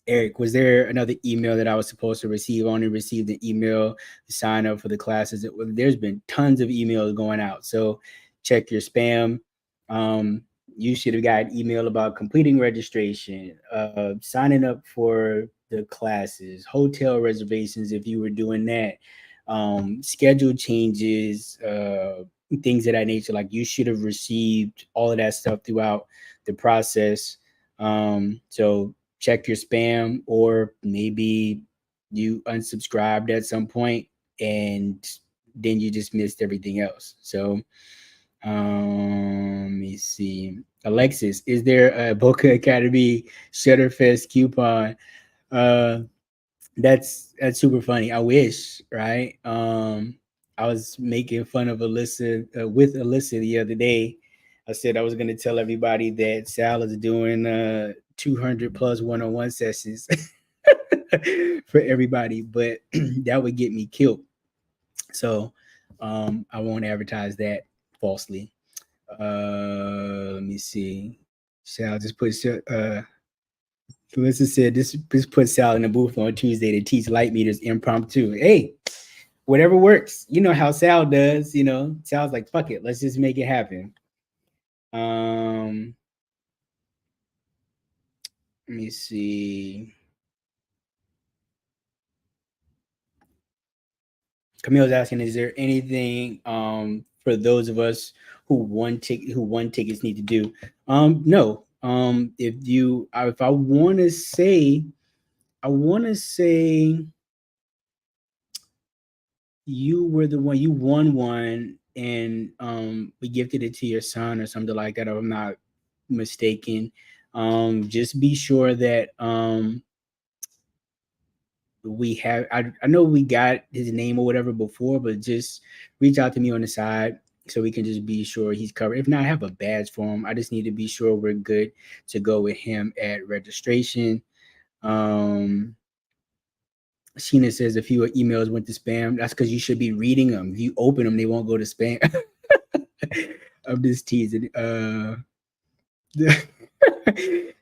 Eric, was there another email that I was supposed to receive? I only received the email to sign up for the classes. There's been tons of emails going out, so check your spam. Um, you should have got an email about completing registration, signing up for the classes, hotel reservations if you were doing that, schedule changes, things of that nature. Like you should have received all of that stuff throughout the process. So check your spam, or maybe you unsubscribed at some point and then you just missed everything else. So let me see. Alexis, is there a Bokeh Academy Shutterfest coupon? Uh that's super funny. I wish, right? I was making fun of Alyssa with Alyssa the other day. I said I was gonna tell everybody that Sal is doing 200 plus one-on-one sessions for everybody, but that would get me killed. So I won't advertise that falsely. Let me see. Sal just put Melissa said this put Sal in the booth on Tuesday to teach light meters impromptu. Hey, whatever works. You know how Sal does. You know, Sal's like, fuck it, let's just make it happen. Um, Let me see. Camille's asking, is there anything for those of us who won tickets need to do? No. If I want to say, I want to say you were the one, you won one, and we gifted it to your son or something like that, if I'm not mistaken. Just be sure that we have, I know we got his name or whatever before, but just reach out to me on the side so we can just be sure he's covered. If not, I have a badge for him. I just need to be sure we're good to go with him at registration. um Sheena says a few emails went to spam. That's because you should be reading them. If you open them, they won't go to spam. I'm just teasing.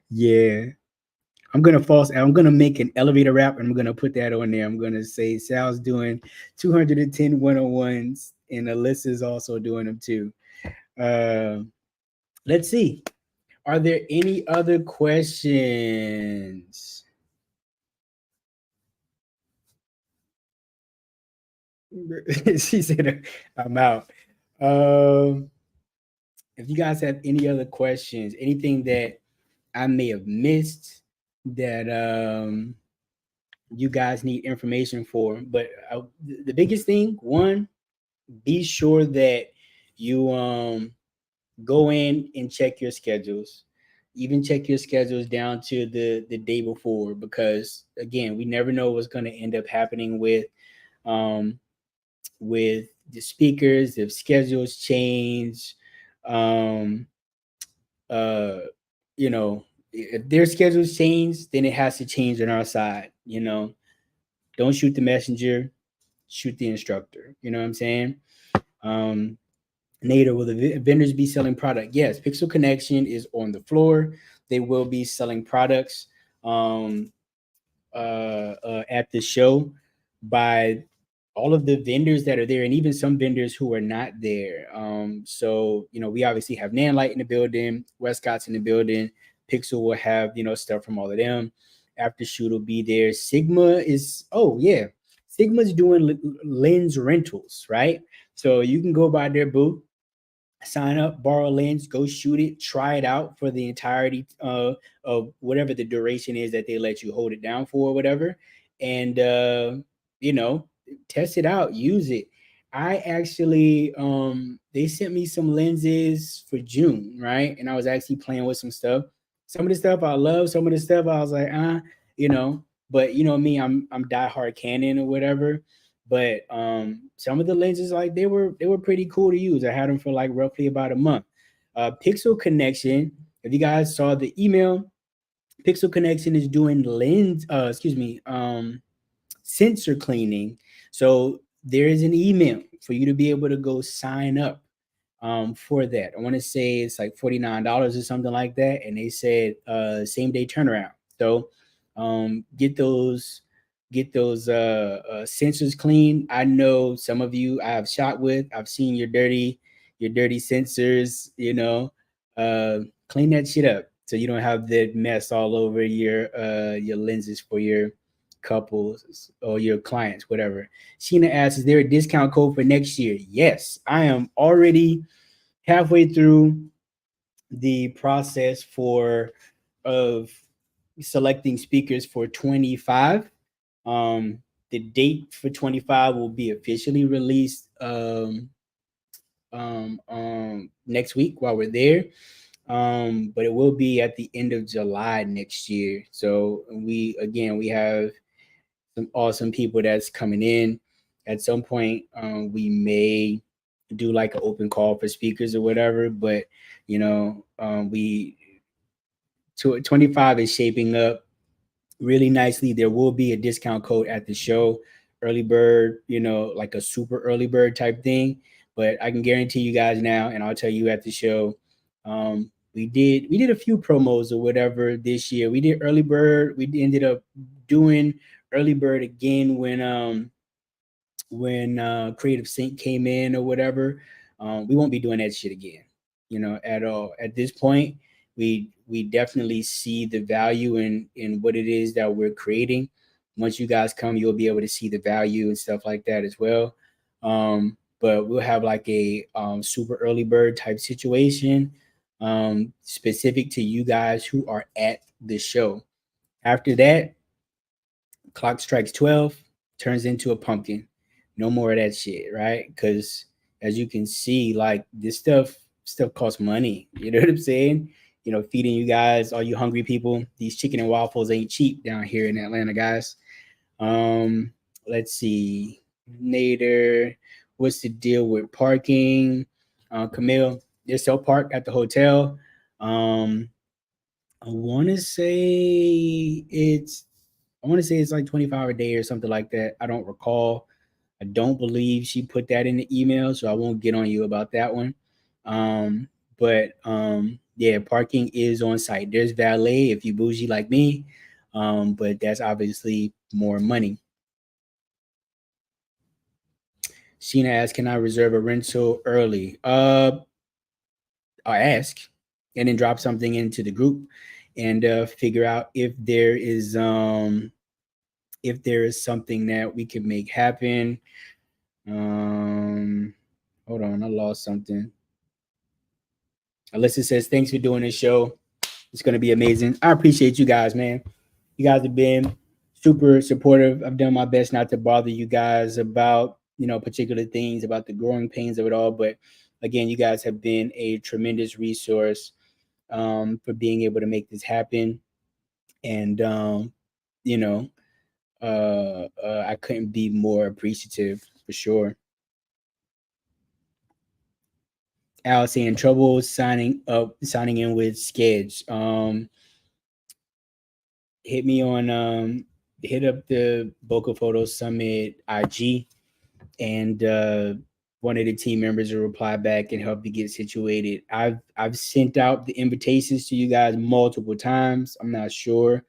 Yeah. I'm gonna make an elevator rap and I'm gonna put that on there. I'm gonna say Sal's doing 210 101s and Alyssa's also doing them too. Uh, let's see. Are there any other questions? She said, I'm out. Um, if you guys have any other questions, anything that I may have missed that you guys need information for, but the biggest thing, one, be sure that you go in and check your schedules. Even check your schedules down to the day before, because again, we never know what's going to end up happening um with the speakers if schedules change. um uh you know, if their schedules change, then it has to change on our side. You know, don't shoot the messenger, shoot the instructor. You know what I'm saying? um Nader, will the vendors be selling product? Yes, Pixel Connection is on the floor. They will be selling products um, at the show by all of the vendors that are there, and even some vendors who are not there. So you know, we obviously have Nanlight in the building, Westcott's in the building. Pixel will have, you know, stuff from all of them. After Shoot will be there. Sigma is, oh yeah, Sigma's doing lens rentals, right? So you can go by their booth, sign up, borrow a lens, go shoot it, try it out for the entirety of whatever the duration is that they let you hold it down for, or whatever, and you know, test it out, use it. I actually, they sent me some lenses for June, right? And I was actually playing with some stuff. Some of the stuff I love, some of the stuff I was like, you know. But you know me, I'm diehard Canon or whatever. But some of the lenses, like, they were pretty cool to use. I had them for like roughly about a month. Pixel Connection, if you guys saw the email, Pixel Connection is doing sensor cleaning. So there is an email for you to be able to go sign up for that. I want to say it's like $49 or something like that, and they said same day turnaround. So get those sensors clean. I know some of you I have shot with. I've seen your dirty sensors. You know, clean that shit up so you don't have that mess all over your lenses for your couples or your clients, whatever. Sheena asks, is there a discount code for next year? Yes, I am already halfway through the process for of selecting speakers for 25. um the date for 25 will be officially released next week while we're there. But it will be at the end of July next year. So we have some awesome people that's coming in. At some point, we may do like an open call for speakers or whatever. But we 25 is shaping up really nicely. There will be a discount code at the show, early bird, like a super early bird type thing. But I can guarantee you guys now, and I'll tell you at the show. We did a few promos or whatever this year. We did early bird. We ended up doing early bird again when Creative Sync came in or whatever. We won't be doing that shit again, at all. At this point, we definitely see the value in what it is that we're creating. Once you guys come, you'll be able to see the value and stuff like that as well. But we'll have like a super early bird type situation, specific to you guys who are at the show. After that, clock strikes 12, turns into a pumpkin. No more of that shit, right? Because as you can see, like this stuff costs money. You know what I'm saying? Feeding you guys, all you hungry people, these chicken and waffles ain't cheap down here in Atlanta, guys. Um, let's see. Nader, what's the deal with parking? Camille, there's still park at the hotel. I want to say it's I want to say it's like 25 a day or something like that. I don't recall. I don't believe she put that in the email, so I won't get on you about that one. But yeah, parking is on site. There's valet if you bougie like me, but that's obviously more money. Sheena asks, "Can I reserve a rental early?" I'll ask, and then drop something into the group, and figure out if there is something that we can make happen. Um, Hold on, I lost something. Alyssa says, "Thanks for doing this show. It's gonna be amazing." I appreciate you guys, man. You guys have been super supportive. I've done my best not to bother you guys about particular things, about the growing pains of it all. But again, you guys have been a tremendous resource for being able to make this happen. And you know, I couldn't be more appreciative for sure. Al saying trouble signing in with Sketch. Hit me on hit up the Bokeh Photo Summit IG, and one of the team members will reply back and help you get situated. I've sent out the invitations to you guys multiple times. I'm not sure,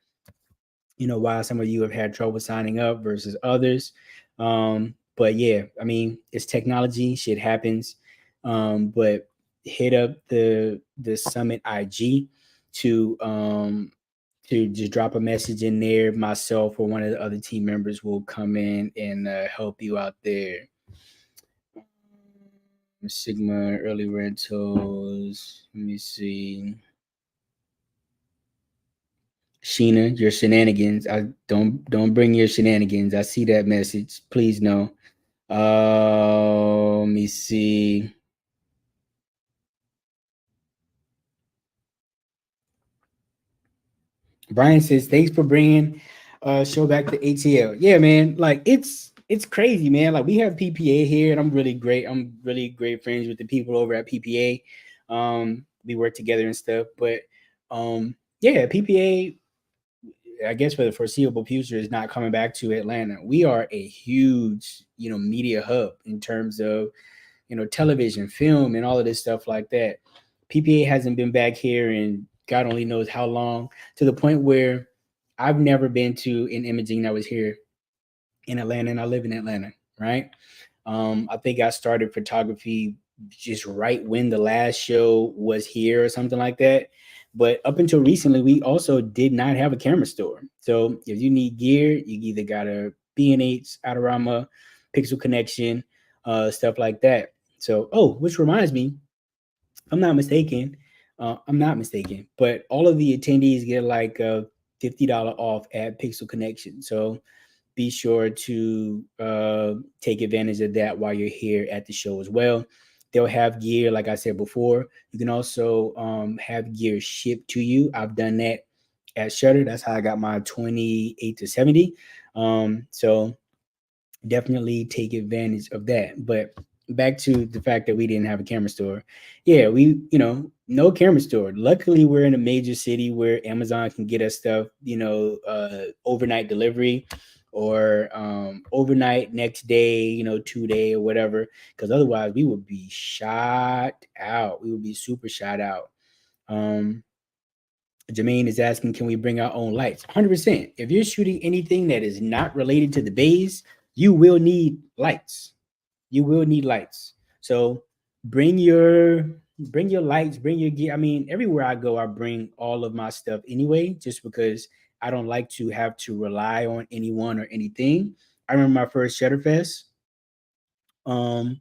why some of you have had trouble signing up versus others. But yeah, I mean, it's technology, shit happens. But hit up the Summit IG to just drop a message in there. Myself or one of the other team members will come in and help you out there. Sigma early rentals. Let me see. Sheena, your shenanigans. I don't bring your shenanigans. I see that message. Please no. Let me see. Brian says, "Thanks for bringing show back to ATL." Yeah, man. Like it's crazy, man. Like we have PPA here, and I'm really great friends with the people over at PPA. We work together and stuff, but yeah, PPA. I guess for the foreseeable future is not coming back to Atlanta. We are a huge, media hub in terms of, television, film, and all of this stuff like that. PPA hasn't been back here in God only knows how long, to the point where I've never been to an imaging that was here in Atlanta, and I live in Atlanta, right? I think I started photography just right when the last show was here or something like that. But up until recently, we also did not have a camera store. So if you need gear, you either got a B&H, Adorama, Pixel Connection, stuff like that. So, which reminds me, I'm not mistaken, but all of the attendees get like a $50 off at Pixel Connection. So be sure to take advantage of that while you're here at the show as well. They'll have gear, like I said before. You can also have gear shipped to you. I've done that at Shutter. That's how I got my 28 to 70. So definitely take advantage of that. But back to the fact that we didn't have a camera store. Yeah, we, no camera store. Luckily, we're in a major city where Amazon can get us stuff, overnight delivery or overnight next day, 2 day or whatever. Because otherwise, we would be shot out. We would be super shot out. Um, Jermaine is asking, can we bring our own lights? 100%. If you're shooting anything that is not related to the bays, you will need lights. You will need lights. So bring your bring your lights, bring your gear. I mean, everywhere I go, I bring all of my stuff anyway, just because I don't like to have to rely on anyone or anything. I remember my first Shutterfest. Um,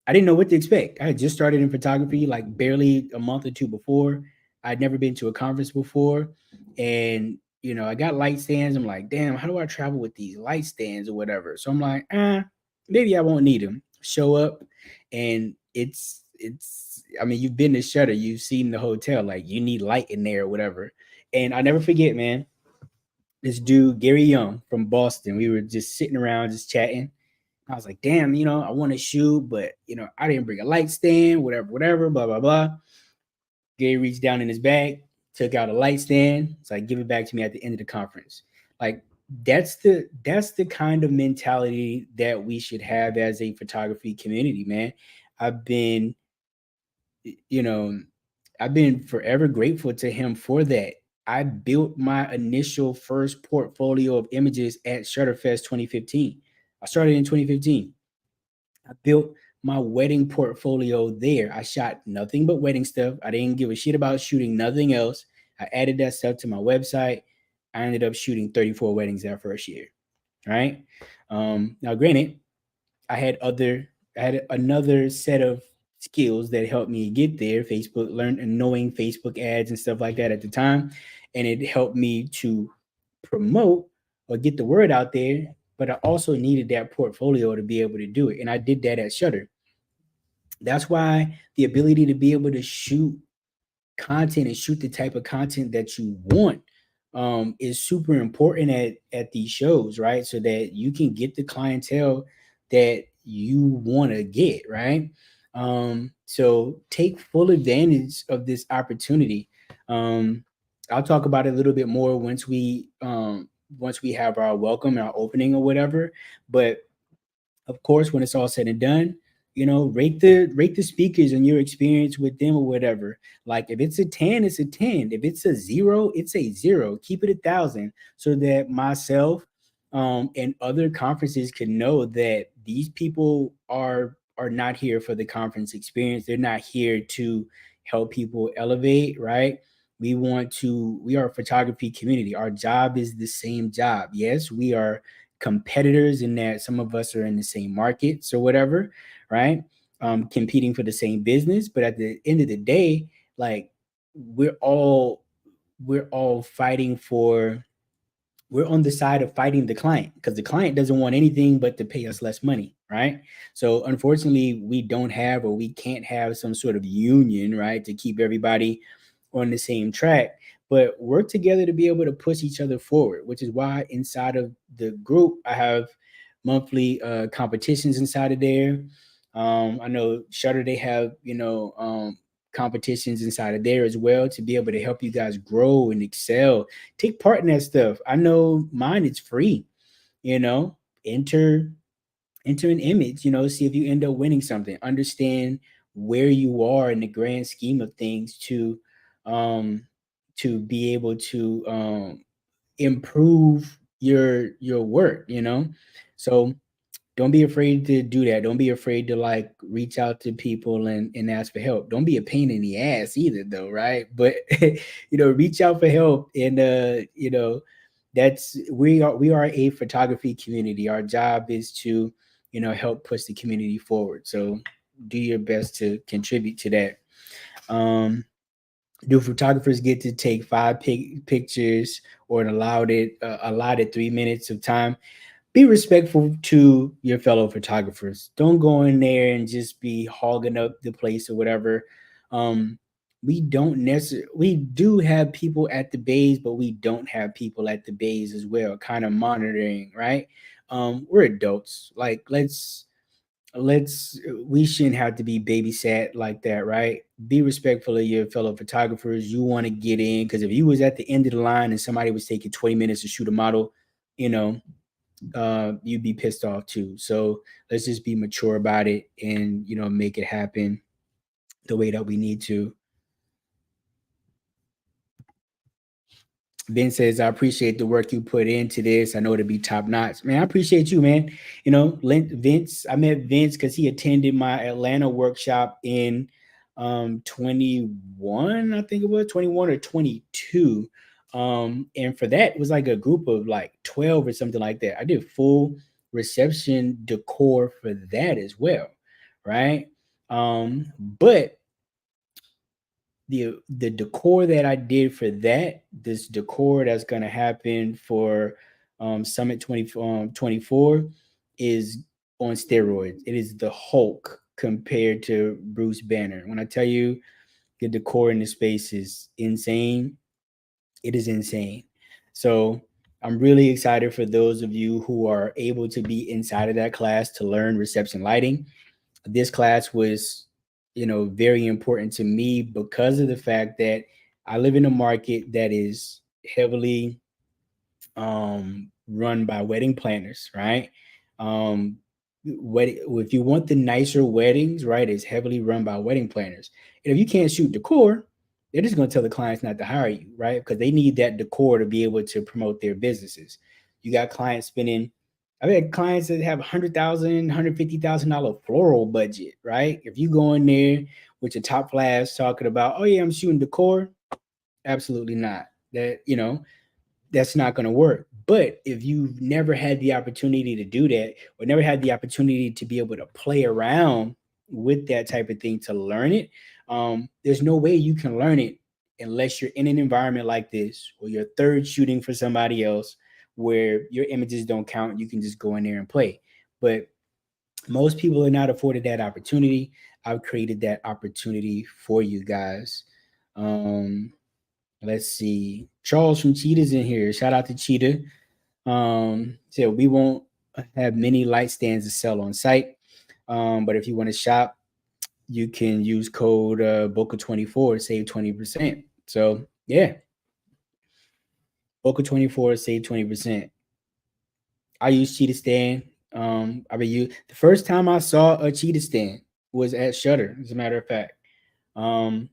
I didn't know what to expect. I had just started in photography like barely a month or two before. I'd never been to a conference before. And, I got light stands. I'm like, damn, how do I travel with these light stands or whatever? So I'm like, maybe I won't need them. Show up and I mean, you've been to Shutter, you've seen the hotel, like you need light in there or whatever. And I never forget, man, this dude, Gary Young from Boston, we were just sitting around, just chatting. I was like, damn, I want to shoot, but I didn't bring a light stand, whatever, blah, blah, blah. Gary reached down in his bag, took out a light stand. It's like, give it back to me at the end of the conference. Like, that's the kind of mentality that we should have as a photography community, man. I've been, you know, I've been forever grateful to him for that. I built my initial first portfolio of images at Shutterfest 2015. I started in 2015. I built my wedding portfolio there. I shot nothing but wedding stuff. I didn't give a shit about shooting nothing else. I added that stuff to my website. I ended up shooting 34 weddings that first year. Right. Now, granted, I had other, I had another set of skills that helped me get there. Facebook, learn and knowing Facebook ads and stuff like that at the time, and it helped me to promote or get the word out there. But I also needed that portfolio to be able to do it, and I did that at Shutter. That's why the ability to be able to shoot content and shoot the type of content that you want is super important at these shows, right? So that you can get the clientele that you want to get, right? So take full advantage of this opportunity. Um, I'll talk about it a little bit more once we have our welcome, our opening or whatever. But of course, when it's all said and done, rate the speakers and your experience with them or whatever. Like if it's a 10, it's a 10. If it's a zero, it's a zero. Keep it 1,000 so that myself and other conferences can know that these people are not here for the conference experience. They're not here to help people elevate, right? We are a photography community. Our job is the same job. Yes, we are competitors in that some of us are in the same markets or whatever, right? Competing for the same business, but at the end of the day, like we're all we're all fighting for we're on the side of fighting the client because the client doesn't want anything but to pay us less money, right? So unfortunately, we don't have or we can't have some sort of union, right, to keep everybody on the same track, but work together to be able to push each other forward, which is why inside of the group, I have monthly competitions inside of there. I know Shutter, they have, competitions inside of there as well to be able to help you guys grow and excel. Take part in that stuff. I know mine is free, you know, enter enter an image, see if you end up winning something. Understand where you are in the grand scheme of things um to be able to improve your work, So don't be afraid to do that. Don't be afraid to like reach out to people and ask for help. Don't be a pain in the ass either though, right? But reach out for help and that's we are a photography community. Our job is to, help push the community forward. So do your best to contribute to that. Do photographers get to take five pictures or an allotted 3 minutes of time? Be respectful to your fellow photographers. Don't go in there and just be hogging up the place or whatever. Um, we do have people at the bays, but we don't have people at the bays as well, kind of monitoring, right? We're adults. Like let's we shouldn't have to be babysat like that, right? Be respectful of your fellow photographers. You want to get in because if you was at the end of the line and somebody was taking 20 minutes to shoot a model, you know, you'd be pissed off too. So let's just be mature about it and make it happen the way that we need to. Vince says, I appreciate the work you put into this. I know it'll be top notch. Man, I appreciate you, man. Vince, I met Vince because he attended my Atlanta workshop in 21, I think it was 21 or 22. And for that, it was like a group of like 12 or something like that. I did full reception decor for that as well. Right. But the decor that I did for this decor that's gonna happen for Summit 2024 is on steroids. It is the Hulk compared to Bruce Banner. When I tell you the decor in the space is insane, it is insane. So I'm really excited for those of you who are able to be inside of that class to learn reception lighting. This class was, very important to me because of the fact that I live in a market that is heavily run by wedding planners, right? Um, if you want the nicer weddings, right, it's heavily run by wedding planners. And if you can't shoot decor, they're just going to tell the clients not to hire you, right? Because they need that decor to be able to promote their businesses. You got clients spending. I've had clients that have $100,000, $150,000 floral budget, right? If you go in there with your top flash talking about, oh yeah, I'm shooting decor, absolutely not. That's not going to work. But if you've never had the opportunity to do that, or never had the opportunity to be able to play around with that type of thing to learn it, there's no way you can learn it unless you're in an environment like this, or you're third shooting for somebody else, where your images don't count. You can just go in there and play. But most people are not afforded that opportunity. I've created that opportunity for you guys. Um, Let's see. Charles from Cheetah's in here. Shout out to Cheetah. So we won't have many light stands to sell on site. But if you want to shop, you can use code Bokeh24 to save 20%. So yeah, Bokeh24 save 20%. I use Cheetah Stand. The first time I saw a Cheetah Stand was at Shutter, as a matter of fact. Um,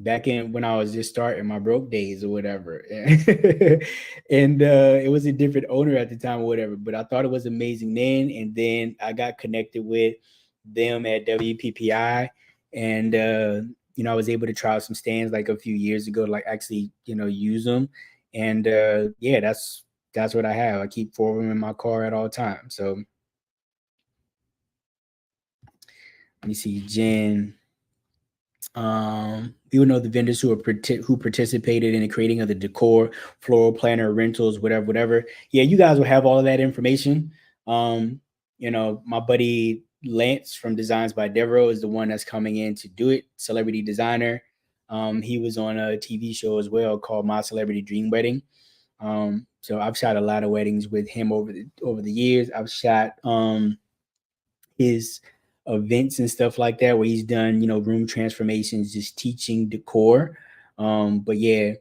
Back in when I was just starting my broke days or whatever. And it was a different owner at the time or whatever, but I thought it was amazing then. And then I got connected with them at WPPI, and I was able to try some stands like a few years ago, like actually, use them. And yeah, that's what I have. I keep 4 of them in my car at all times. So let me see, Jen. You would know the vendors who participated in the creating of the decor, floral planner, rentals, whatever. Yeah, you guys will have all of that information. My buddy Lance from Designs by Devereaux is the one that's coming in to do it. Celebrity designer. He was on a TV show as well called My Celebrity Dream Wedding. So I've shot a lot of weddings with him over the years. I've shot his events and stuff like that, where he's done, room transformations, just teaching decor. But yeah,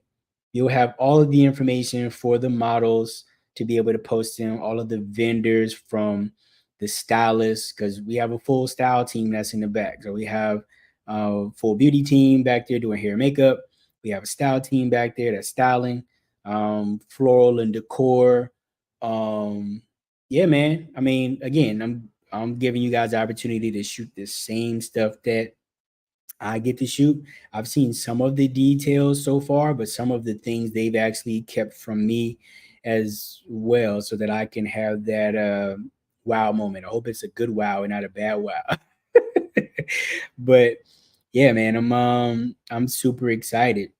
you'll have all of the information for the models to be able to post them, all of the vendors from the stylists, because we have a full style team that's in the back. So we have a full beauty team back there doing hair and makeup. We have a style team back there that's styling, floral and decor. Yeah, man. I mean, again, I'm giving you guys the opportunity to shoot the same stuff that I get to shoot. I've seen some of the details so far, but some of the things they've actually kept from me as well, so that I can have that wow moment. I hope it's a good wow and not a bad wow. But yeah, man, I'm super excited.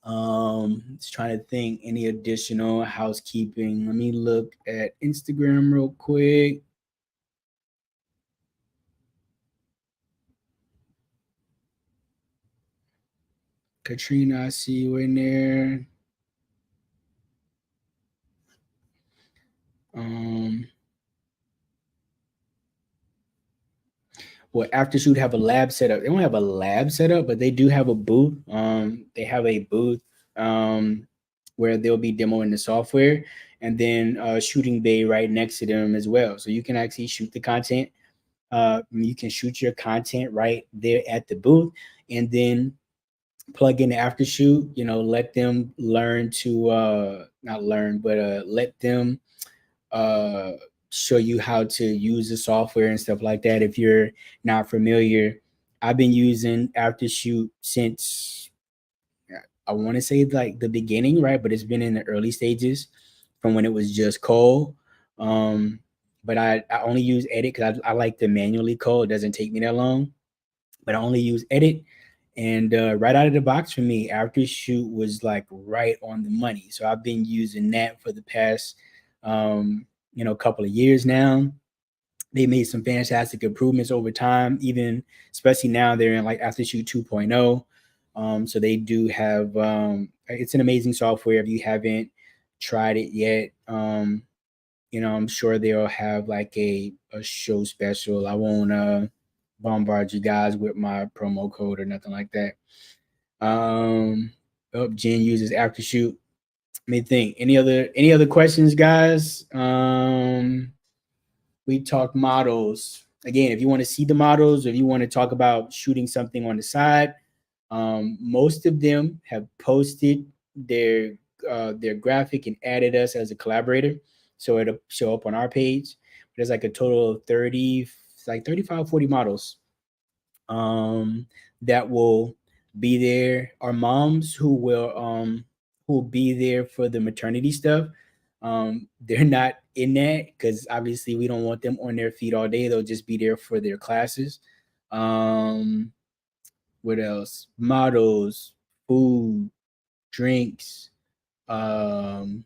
Just trying to think any additional housekeeping. Let me look at Instagram real quick. Katrina, I see you in there. Um, well, after shoot have a lab setup. They don't have a lab setup, but they do have a booth. They have a booth um, where they'll be demoing the software, and then shooting bay right next to them as well. So you can actually shoot the content. You can shoot your content right there at the booth, and then plug in the after shoot. Let them learn to not learn, but let them uh, show you how to use the software and stuff like that. If you're not familiar, I've been using Aftershoot since I want to say like the beginning, right? But it's been in the early stages from when it was just Cole. Um, but I only use Edit because I like to manually code. It doesn't take me that long. But I only use Edit. And right out of the box for me, Aftershoot was like right on the money. So I've been using that for the past um, couple of years now. They made some fantastic improvements over time, even especially now they're in like Aftershoot 2.0. So they do have it's an amazing software if you haven't tried it yet. I'm sure they'll have like a show special. I won't bombard you guys with my promo code or nothing like that. Jen uses Aftershoot. Let me think. Any other questions, guys? We talk models. Again, if you want to see the models, or if you want to talk about shooting something on the side, most of them have posted their their graphic and added us as a collaborator, so it'll show up on our page. There's like a total of 30, like 35, 40 models um, that will be there. Our moms who will be there for the maternity stuff. They're not in that because obviously we don't want them on their feet all day. They'll just be there for their classes. Um, what else? Models, food, drinks, um,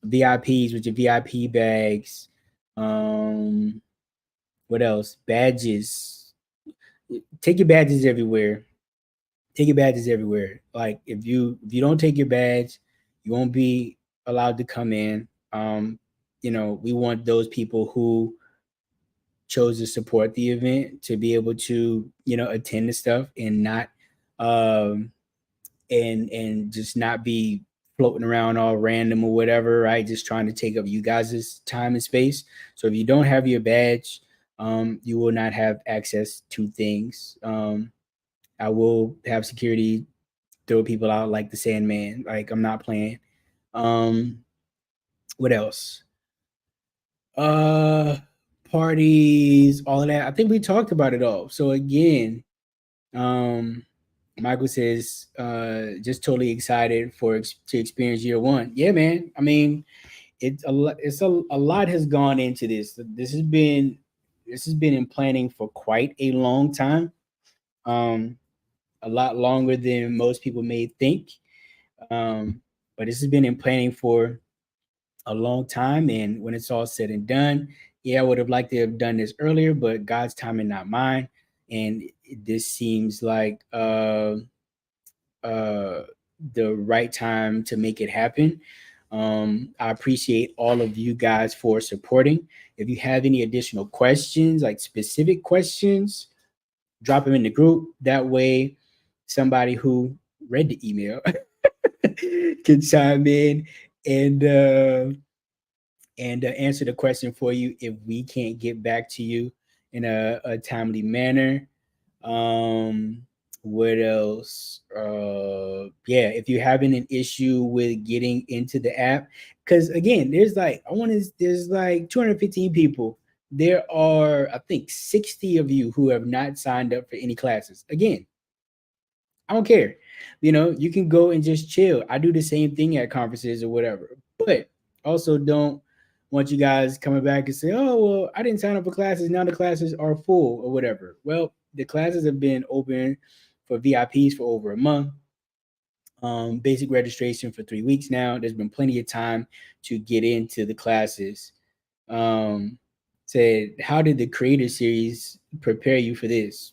VIPs with your VIP bags. Um, what else? Badges. Take your badges everywhere. Take your badges everywhere. Like if you don't take your badge, you won't be allowed to come in. We want those people who chose to support the event to be able to attend the stuff and not um and just not be floating around all random or whatever, right? Just trying to take up you guys' time and space. So if you don't have your badge, you will not have access to things. I will have security throw people out like the Sandman. Like I'm not playing. Um, what else? Uh, Parties, all of that. I think we talked about it all. So again, um, Michael says, just totally excited to experience year one. Yeah, man. I mean, a lot has gone into this. This has been in planning for quite a long time. Um, a lot longer than most people may think. Um, but this has been in planning for a long time. And when it's all said and done, yeah, I would have liked to have done this earlier, but God's timing, not mine. And this seems like uh, the right time to make it happen. I appreciate all of you guys for supporting. If you have any additional questions, like specific questions, drop them in the group. That way, somebody who read the email can chime in and answer the question for you if we can't get back to you in a timely manner. Um, what else? Yeah, if you're having an issue with getting into the app, because again, there's like 215 people. There are, I think, 60 of you who have not signed up for any classes. Again, I don't care. You can go and just chill. I do the same thing at conferences or whatever. But also don't want you guys coming back and say, "Oh, well, I didn't sign up for classes. Now the classes are full or whatever." Well, the classes have been open for VIPs for over a month. Basic registration for 3 weeks now. There's been plenty of time to get into the classes. Um, Said, how did the creator series prepare you for this?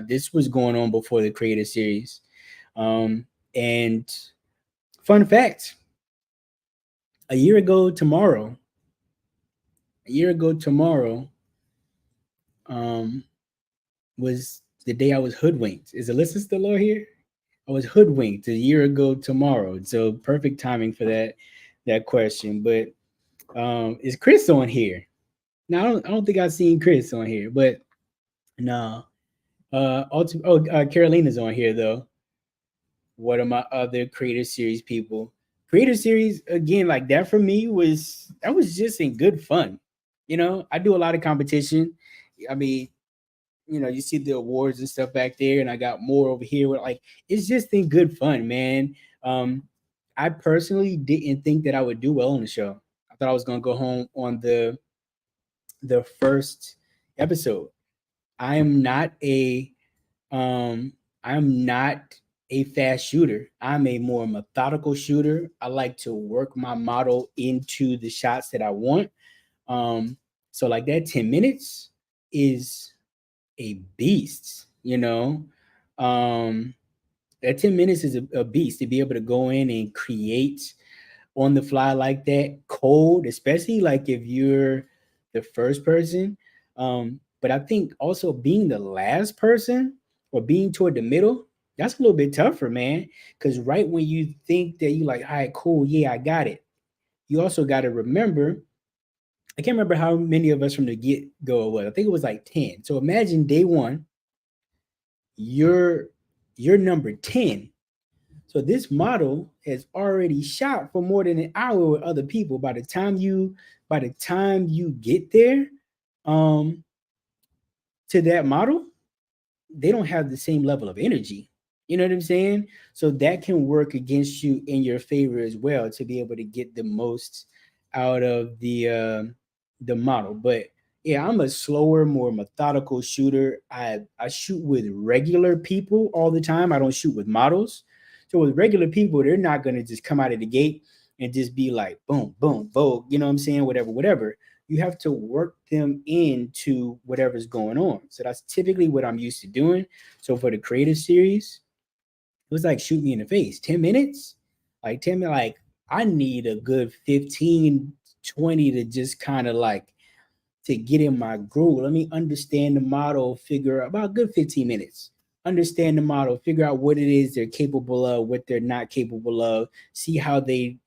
This was going on before the creator series. And fun fact, a year ago tomorrow, a year ago tomorrow, um, was the day I was hoodwinked. Is Alyssa still on here? I was hoodwinked a year ago tomorrow. So perfect timing for that question. But is Chris on here? Now I don't think I've seen Chris on here, but no. Carolina's on here though. What are my other creator series people? Creator series again, like that for me was just in good fun. I do a lot of competition. I mean, you see the awards and stuff back there, and I got more over here. With like, it's just in good fun, man. Um, I personally didn't think that I would do well on the show. I thought I was gonna go home on the first episode. I am not a um I'm not a fast shooter. I'm a more methodical shooter. I like to work my model into the shots that I want. Um, so like that 10 minutes is a beast, you know. Um, that 10 minutes is a beast to be able to go in and create on the fly like that, cold, especially like if you're the first person. But I think also being the last person or being toward the middle, that's a little bit tougher, man. Because right when you think that you like, all right, cool, yeah, I got it. You also got to remember, I can't remember how many of us from the get go it was. I think it was like 10. So imagine day one, you're you're number 10. So this model has already shot for more than an hour with other people. By the time you get there, um, to that model, they don't have the same level of energy. You know what I'm saying? So that can work against you in your favor as well to be able to get the most out of the model. But yeah, I'm a slower, more methodical shooter. I shoot with regular people all the time. I don't shoot with models. So with regular people, they're not gonna just come out of the gate and just be like boom, boom, vogue. You know what I'm saying? Whatever, whatever. You have to work them into whatever's going on. So that's typically what I'm used to doing. So for the creative series, it was like shoot me in the face. 10 minutes? Like 10 minutes, like I need a good 15, 20 to just kind of like to get in my groove. Let me understand the model, figure out about good 15 minutes. Understand the model, figure out what it is they're capable of, what they're not capable of, see how they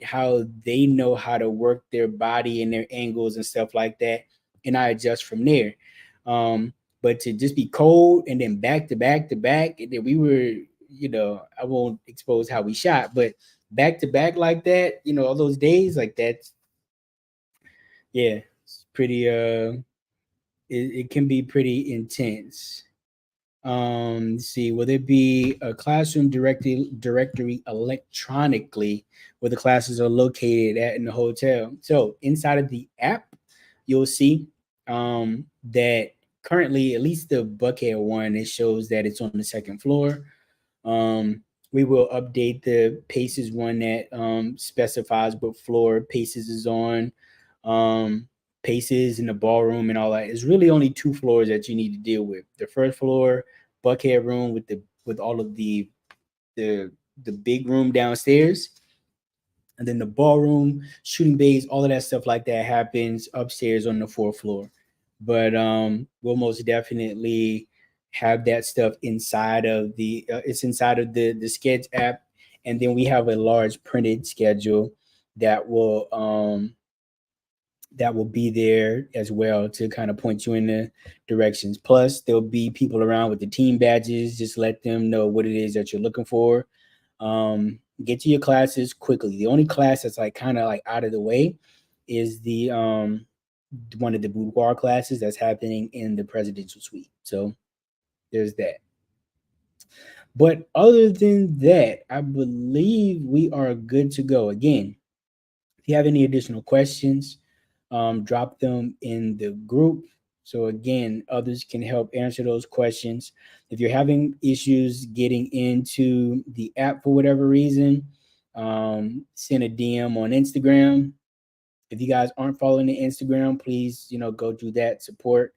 know how to work their body and their angles and stuff like that. And I adjust from there. Um, but to just be cold and then back to back to back, and then we were, I won't expose how we shot, but back to back like that, all those days like that, yeah, it's pretty it can be pretty intense. Let's see, will there be a classroom directory electronically where the classes are located at in the hotel? So inside of the app, you'll see that currently, at least the Bokeh one, it shows that it's on the second floor. Um, we will update the Paces one that specifies what floor Paces is on. Um, Paces in the ballroom and all that. It's really only two floors that you need to deal with. The first floor, Buckhead room with all of the the big room downstairs, and then the ballroom, shooting bays, all of that stuff like that happens upstairs on the fourth floor. But we'll most definitely have that stuff inside of it's inside of the Sketch app, and then we have a large printed schedule that will be there as well to kind of point you in the directions. Plus, there'll be people around with the team badges. Just let them know what it is that you're looking for. Get to your classes quickly. The only class that's like kind of like out of the way is the one of the boudoir classes that's happening in the presidential suite. So there's that. But other than that, I believe we are good to go. Again, if you have any additional questions, drop them in the group. So again, others can help answer those questions. If you're having issues getting into the app for whatever reason, send a DM on Instagram. If you guys aren't following the Instagram, please, go do that support.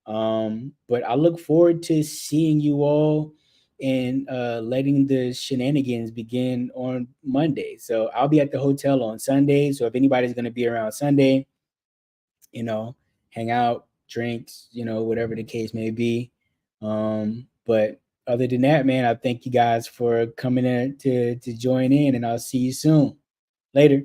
But I look forward to seeing you all and letting the shenanigans begin on Monday. So I'll be at the hotel on Sunday. So if anybody's going to be around Sunday, you know, hang out, drinks, whatever the case may be. But other than that, man, I thank you guys for coming in to join in, and I'll see you soon. Later.